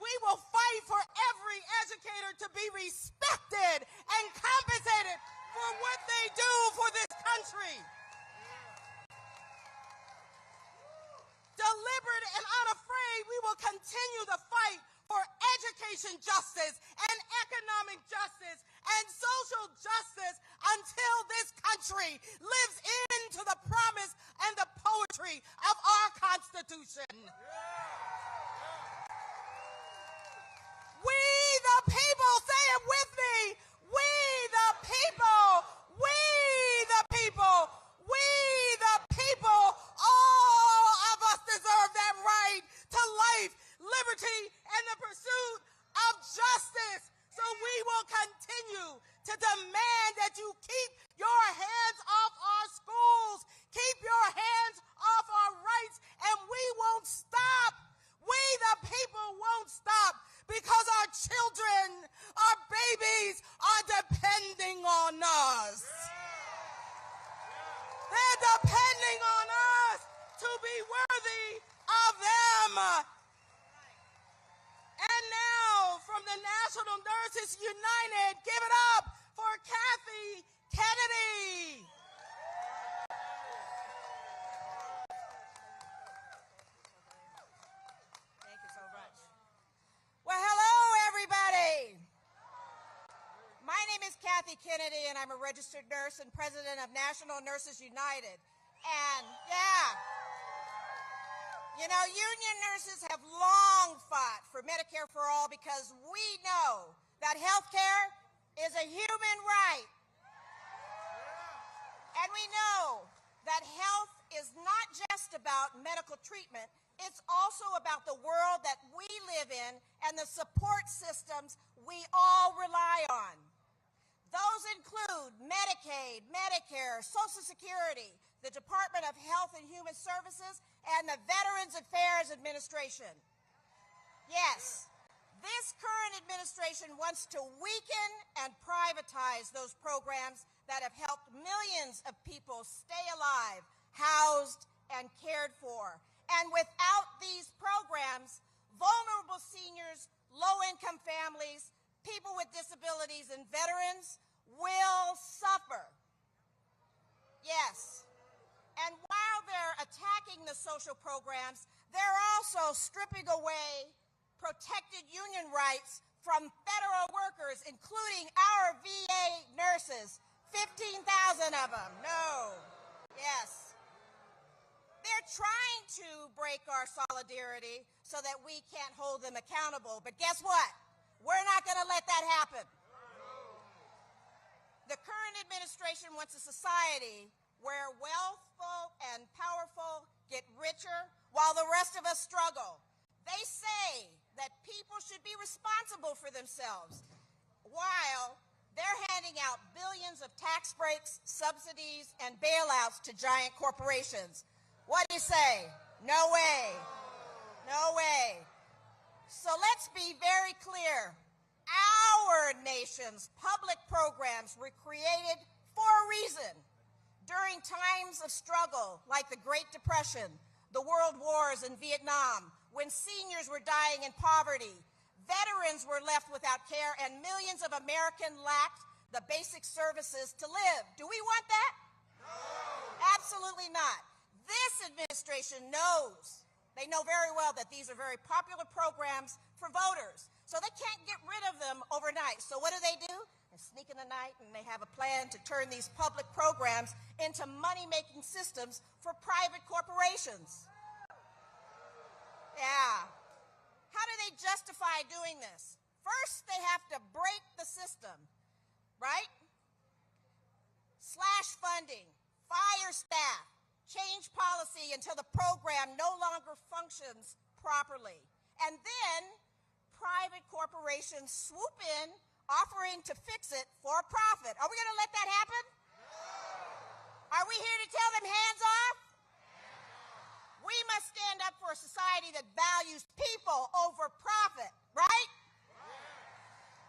we will fight for every educator to be respected and compensated for what they do for this country. Deliberate and unafraid, we will continue the fight for education justice and economic justice and social justice until this country lives into the promise and the poetry of our Constitution. We the people, say it with me, we the people, we the people, we the people, all of us deserve that right to life, liberty, and the pursuit of justice. So we will continue to demand that you keep your hands off our schools, keep your hands off our rights, and we won't stop. We the people won't stop because our children, our babies are depending on us. They're depending on us to be worthy of them. And now, from the National Nurses United, give it up for Kathy Kennedy. Thank you so much. Well, hello, everybody. My name is Kathy Kennedy, and I'm a registered nurse and president of National Nurses United. And, you know, union nurses have long fought for Medicare for all because we know that health care is a human right. And we know that health is not just about medical treatment, it's also about the world that we live in and the support systems we all rely on. Those include Medicaid, Medicare, Social Security, the Department of Health and Human Services, and the Veterans Affairs Administration. Yes, this current administration wants to weaken and privatize those programs that have helped millions of people stay alive, housed, and cared for. And without these programs, vulnerable seniors, low-income families, people with disabilities, and veterans will suffer. Yes. And while they're attacking the social programs, they're also stripping away protected union rights from federal workers, including our VA nurses, 15,000 of them. No. Yes. They're trying to break our solidarity so that we can't hold them accountable. But guess what? We're not going to let that happen. The current administration wants a society where wealthful and powerful get richer while the rest of us struggle. They say that people should be responsible for themselves while they're handing out billions of tax breaks, subsidies, and bailouts to giant corporations. What do you say? No way. No way. So let's be very clear. Our nation's public programs were created for a reason. During times of struggle like the Great Depression, the World Wars, and Vietnam, when seniors were dying in poverty, veterans were left without care, and millions of Americans lacked the basic services to live. Do we want that? No. Absolutely not. This administration knows, they know very well that these are very popular programs for voters, so they can't get rid of them overnight. So what do? They sneak in the night, and they have a plan to turn these public programs into money-making systems for private corporations. Yeah. How do they justify doing this? First, they have to break the system, right? Slash funding, fire staff, change policy until the program no longer functions properly. And then private corporations swoop in, offering to fix it for profit. Are we going to let that happen? No. Are we here to tell them hands off? We must stand up for a society that values people over profit, right?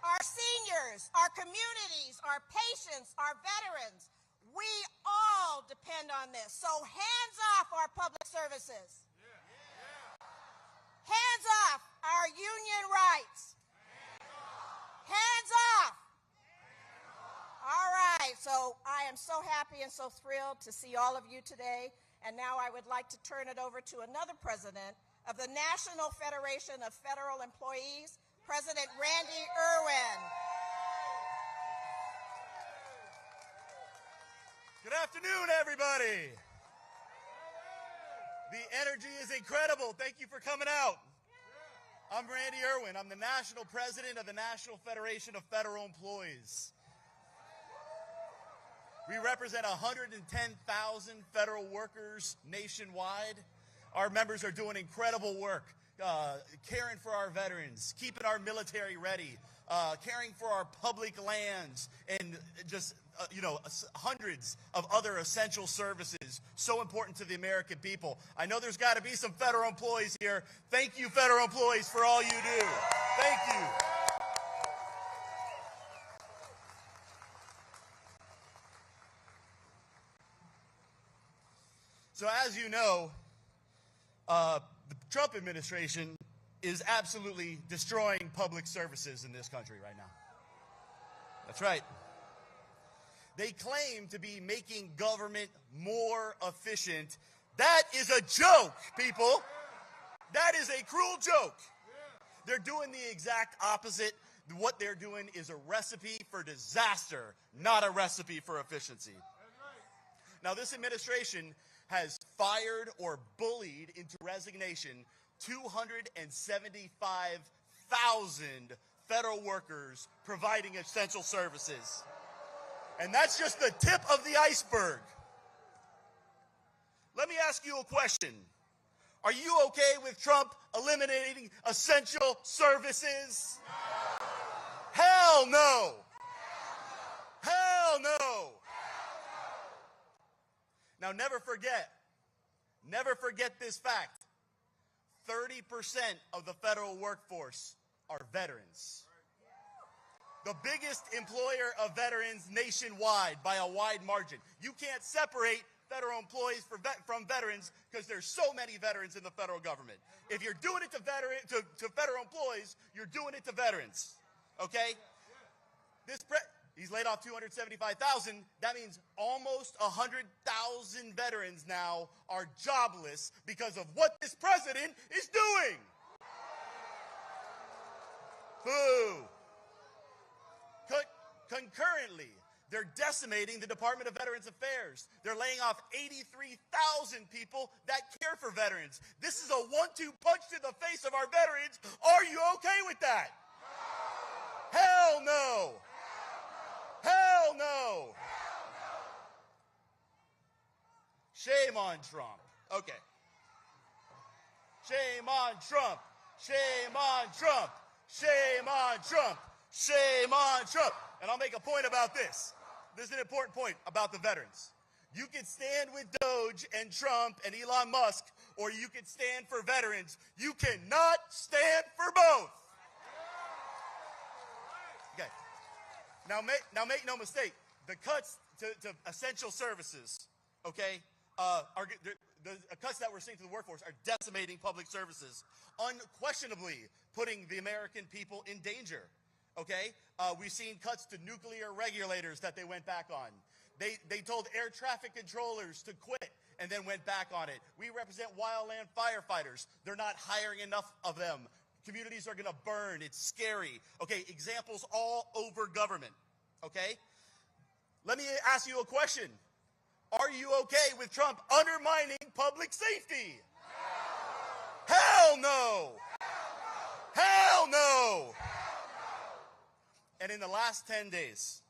Our seniors, our communities, our patients, our veterans, we all depend on this. So hands off our public services. Hands off our union rights. Hands off. All right, so I am so happy and so thrilled to see all of you today. And now I would like to turn it over to another president of the National Federation of Federal Employees, President Randy Irwin. Good afternoon, everybody. The energy is incredible. Thank you for coming out. I'm Randy Irwin. I'm the national president of the National Federation of Federal Employees. We represent 110,000 federal workers nationwide. Our members are doing incredible work, caring for our veterans, keeping our military ready, caring for our public lands, and just hundreds of other essential services so important to the American people. I know there's got to be some federal employees here. Thank you, federal employees, for all you do. Thank you. So as you know, the Trump administration is absolutely destroying public services in this country right now. That's right. They claim to be making government more efficient. That is a joke, people. That is a cruel joke. They're doing the exact opposite. What they're doing is a recipe for disaster, not a recipe for efficiency. Now, this administration has fired or bullied into resignation 275,000 federal workers providing essential services. And that's just the tip of the iceberg. Let me ask you a question. Are you okay with Trump eliminating essential services? Hell no. Hell no. Now, never forget this fact. 30% of the federal workforce are veterans. The biggest employer of veterans nationwide by a wide margin. You can't separate federal employees from veterans because there's so many veterans in the federal government. If you're doing it to federal employees, you're doing it to veterans. Okay? He's laid off 275,000. That means almost 100,000 veterans now are jobless because of what this president is doing. Boo. Concurrently, they're decimating the Department of Veterans Affairs. They're laying off 83,000 people that care for veterans. This is a 1-2 punch to the face of our veterans. Are you okay with that? No. Hell no. Hell no. Shame on Trump. Okay. Shame on Trump. Shame on Trump. Shame on Trump. Shame on Trump. And I'll make a point about this. This is an important point about the veterans. You can stand with Doge and Trump and Elon Musk, or you can stand for veterans. You cannot stand for both. Okay. Now make no mistake. The cuts to essential services, okay, the cuts that we're seeing to the workforce are decimating public services, unquestionably putting the American people in danger. Okay, we've seen cuts to nuclear regulators that they went back on. They told air traffic controllers to quit and then went back on it. We represent wildland firefighters. They're not hiring enough of them. Communities are going to burn. It's scary. Okay, examples all over government. Okay, let me ask you a question. Are you okay with Trump undermining public safety? Hell no. Hell no. And in the last 10 days,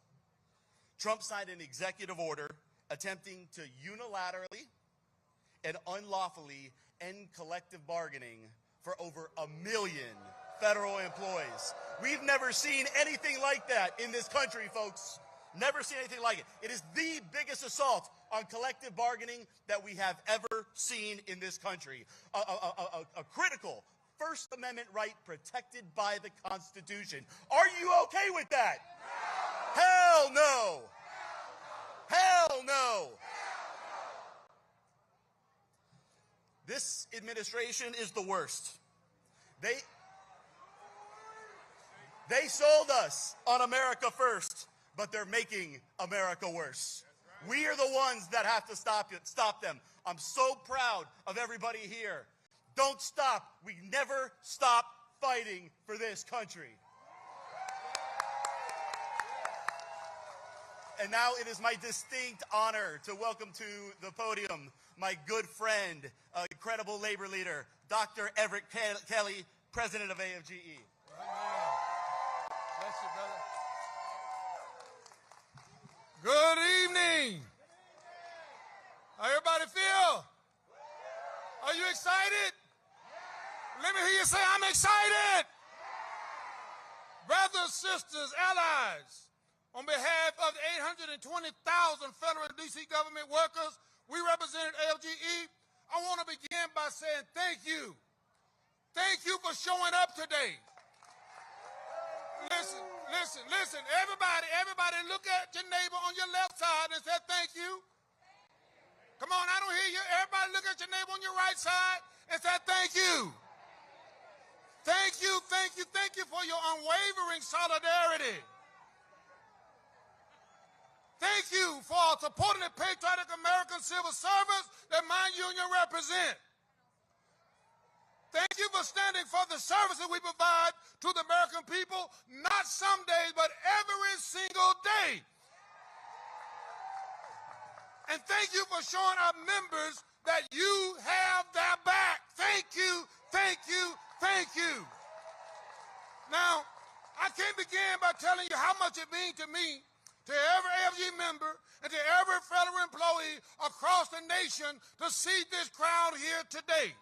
Trump signed an executive order attempting to unilaterally and unlawfully end collective bargaining for over 1 million federal employees. We've never seen anything like that in this country, folks. Never seen anything like it. It is the biggest assault on collective bargaining that we have ever seen in this country. A critical First Amendment right protected by the Constitution. Are you okay with that? No. Hell no. Hell no. This administration is the worst. They sold us on America first, but they're making America worse. We are the ones that have to stop them. I'm so proud of everybody here. Don't stop. We never stop fighting for this country. And now it is my distinct honor to welcome to the podium my good friend, incredible labor leader, Dr. Everick Kelly, president of AFGE. Bless you, brother. Good evening. How everybody feel? Are you excited? Let me hear you say, I'm excited. Brothers, sisters, allies, on behalf of the 820,000 federal and D.C. government workers we represent at AFGE, I want to begin by saying thank you. Thank you for showing up today. Listen, everybody look at your neighbor on your left side and say thank you. Come on, I don't hear you. Everybody look at your neighbor on your right side and say thank you. Thank you for your unwavering solidarity. Thank you for supporting the patriotic American civil servants that my union represent. Thank you for standing for the services we provide to the American people, not some days, but every single day. And thank you for showing our members that you have their back. Thank you, thank you, thank you. Now, I can't begin by telling you how much it means to me, to every AFG member, and to every federal employee across the nation to see this crowd here today.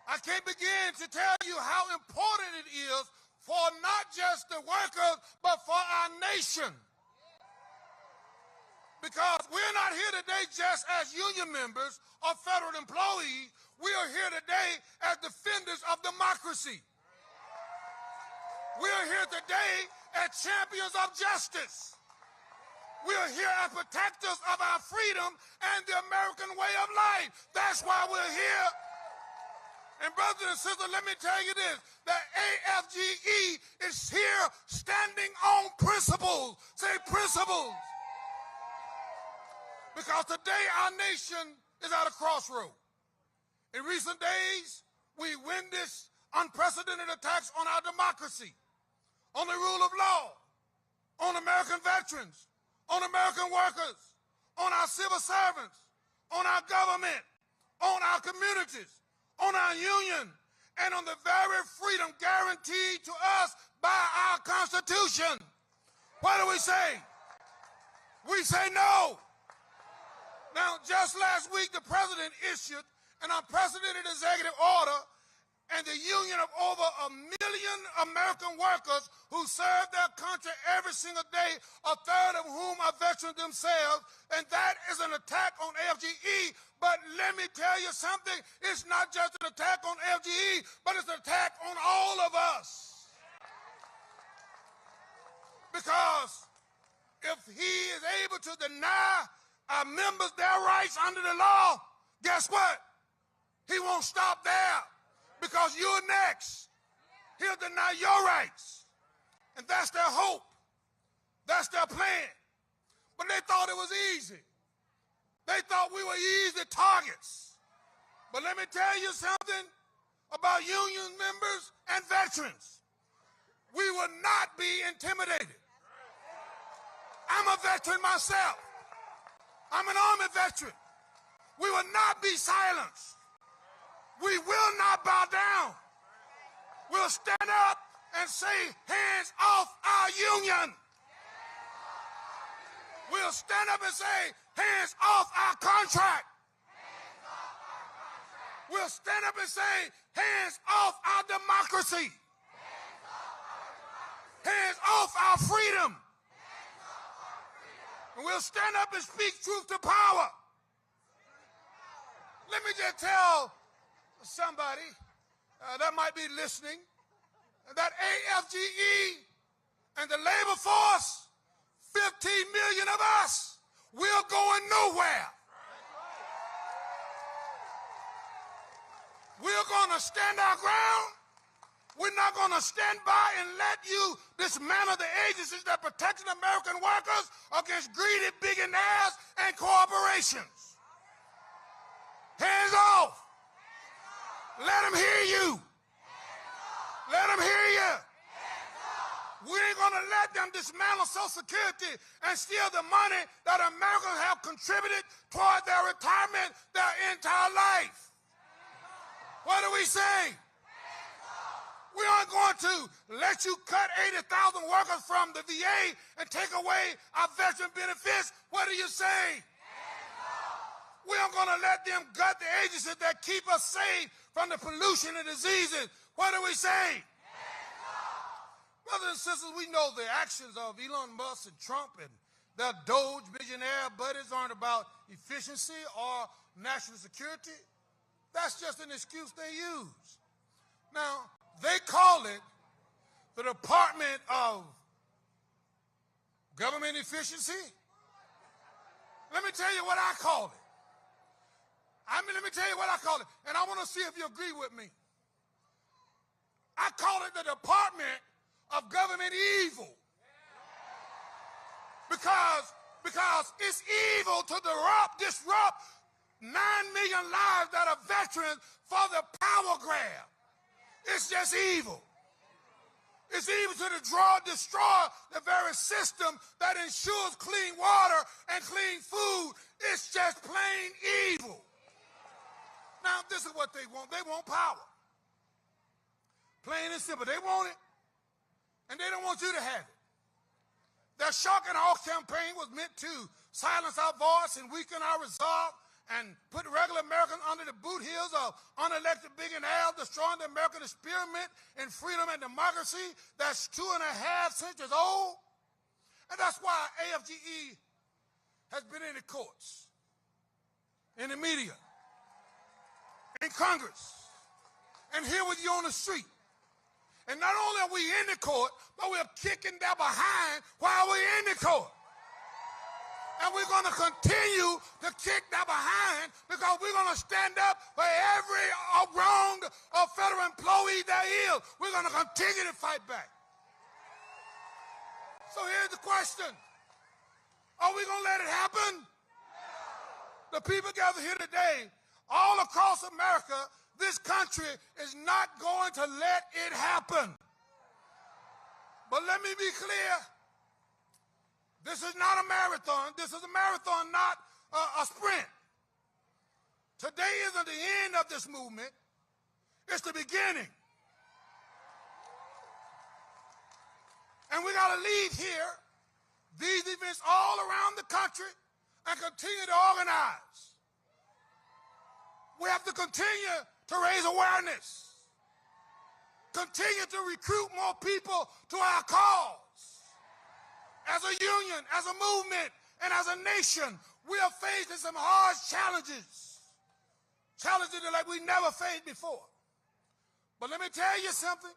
I can't begin to tell you how important it is for not just the workers, but for our nation. Because we're not here today just as union members or federal employees. We are here today as defenders of democracy. We are here today as champions of justice. We are here as protectors of our freedom and the American way of life. That's why we're here. And brothers and sisters, let me tell you this, that AFGE is here standing on principles. Say principles. Because today our nation is at a crossroad. In recent days, we witnessed unprecedented attacks on our democracy, on the rule of law, on American veterans, on American workers, on our civil servants, on our government, on our communities, on our union, and on the very freedom guaranteed to us by our Constitution. What do we say? We say no. Now, just last week, the president issued an unprecedented executive order, and the union of over 1 million American workers who serve their country every single day, a third of whom are veterans themselves, and that is an attack on AFGE. But let me tell you something, it's not just an attack on AFGE, but it's an attack on all of us. Because if he is able to deny our members their rights under the law, guess what? He won't stop there. Because you're next. He'll deny your rights. And that's their hope. That's their plan. But they thought it was easy. They thought we were easy targets. But let me tell you something about union members and veterans. We will not be intimidated. I'm a veteran myself. I'm an Army veteran. We will not be silenced. We will not bow down. We'll stand up and say, hands off our union. We'll stand up and say, hands off our contract. We'll stand up and say, hands off our democracy. Hands off our freedom. And we'll stand up and speak truth to power. Let me just tell somebody that might be listening that AFGE and the labor force, 15 million of us, we're going nowhere. We're going to stand our ground. We're not going to stand by and let you dismantle the agencies that protect American workers against greedy billionaires and corporations. Hands off. Let them hear you. Let them hear you. We ain't going to let them dismantle Social Security and steal the money that Americans have contributed toward their retirement their entire life. What do we say? We aren't going to let you cut 80,000 workers from the VA and take away our veteran benefits. What do you say? We aren't going to let them gut the agencies that keep us safe from the pollution and diseases. What do we say? Brothers and sisters, we know the actions of Elon Musk and Trump and their Doge billionaire buddies aren't about efficiency or national security. That's just an excuse they use. Now, they call it the Department of Government Efficiency. Let me tell you what I call it. Let me tell you what I call it, and I want to see if you agree with me. I call it the Department of Government Evil. Because it's evil to disrupt 9 million lives that are veterans for the power grab. It's just evil. It's evil to destroy the very system that ensures clean water and clean food. It's just plain evil. Now, this is what they want. They want power. Plain and simple. They want it, and they don't want you to have it. Their shock and awe campaign was meant to silence our voice and weaken our resolve and put regular Americans under the boot heels of unelected billionaires, destroying the American experiment in freedom and democracy that's 2.5 centuries old. And that's why AFGE has been in the courts, in the media, in Congress, and here with you on the street. And not only are we in the court, but we're kicking their behind while we're in the court. And we're going to continue to kick their behind because we're going to stand up for every wronged federal employee there is. We're going to continue to fight back. So here's the question. Are we going to let it happen? The people gathered here today, all across America, this country is not going to let it happen. But let me be clear. This is not a marathon. This is a marathon, not a sprint. Today isn't the end of this movement. It's the beginning. And we got to leave here these events all around the country and continue to organize. We have to continue to raise awareness. Continue to recruit more people to our cause. As a union, as a movement, and as a nation, we are facing some hard challenges. Challenges like we never faced before. But let me tell you something.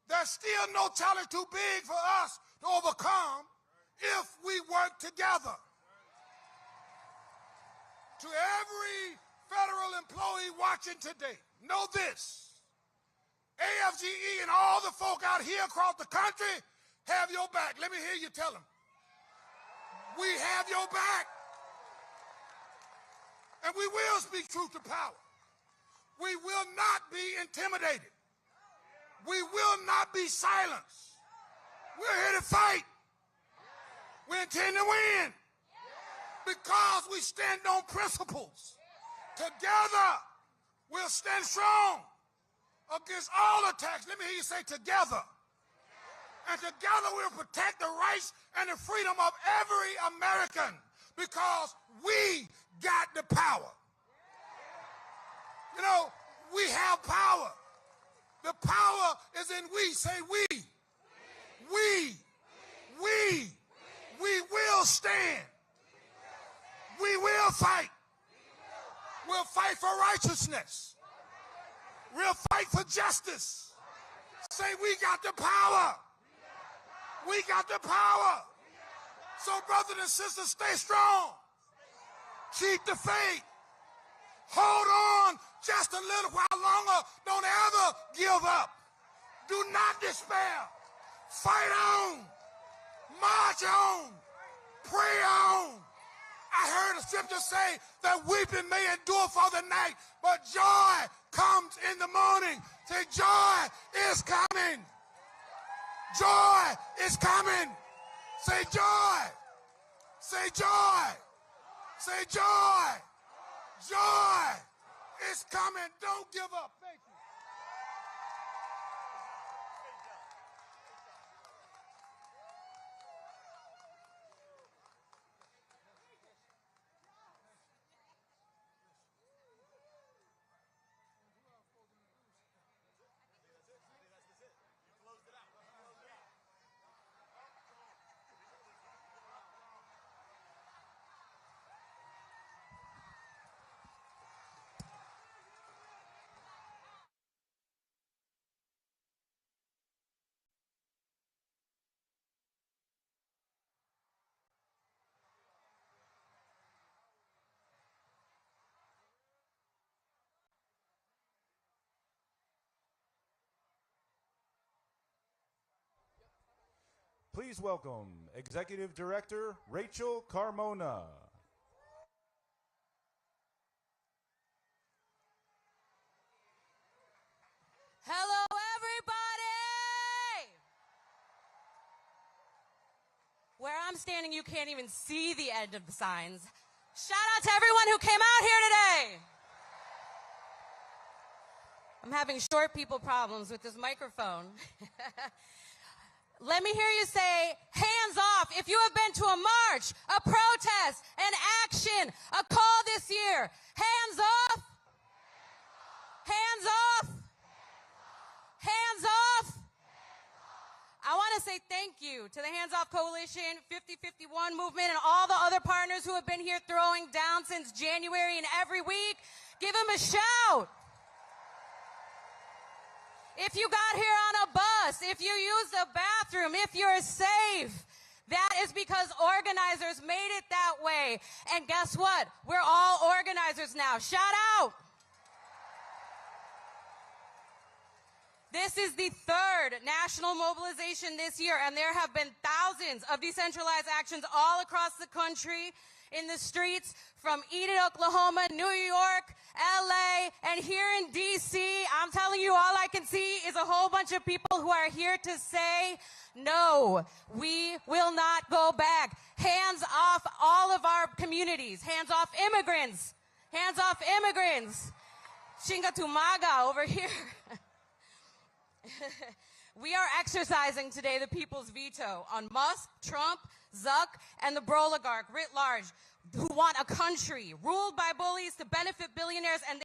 There's still no challenge too big for us to overcome if we work together. To every federal employee watching today, know this. AFGE and all the folk out here across the country have your back. Let me hear you tell them. We have your back. And we will speak truth to power. We will not be intimidated. We will not be silenced. We're here to fight. We intend to win. Because we stand on principles. Together, we'll stand strong against all attacks. Let me hear you say together. And together we'll protect the rights and the freedom of every American because we got the power. You know, we have power. The power is in we. Say we. We will stand. We will fight. We'll fight for righteousness. We'll fight for justice. Say we got the power. We got the power. So brothers and sisters, stay strong. Keep the faith. Hold on just a little while longer. Don't ever give up. Do not despair. Fight on. March on. Pray on. I heard the scripture say that weeping may endure for the night, but joy comes in the morning. Say, joy is coming. Joy is coming. Say joy. Say joy. Say joy. Joy is coming. Don't give up. Thank you. Please welcome Executive Director Rachel Carmona. Hello, everybody! Where I'm standing, you can't even see the end of the signs. Shout out to everyone who came out here today. I'm having short people problems with this microphone. Let me hear you say, hands off, if you have been to a march, a protest, an action, a call this year. Hands off. Hands off. Hands off. I want to say thank you to the Hands Off Coalition, 5051 movement, and all the other partners who have been here throwing down since January and every week. Give them a shout. If you got here on a bus, if you used a bathroom, if you're safe, that is because organizers made it that way. And guess what? We're all organizers now. Shout out. This is the third national mobilization this year, and there have been thousands of decentralized actions all across the country in the streets, from Enid, Oklahoma, New York, LA, and here in DC. I'm telling you, all I can see is a whole bunch of people who are here to say, no, we will not go back. Hands off all of our communities. Hands off immigrants. Hands off immigrants. Chinga tu maga over here. We are exercising today the people's veto on Musk, Trump, Zuck, and the Broligarch writ large, who want a country ruled by bullies to benefit billionaires, and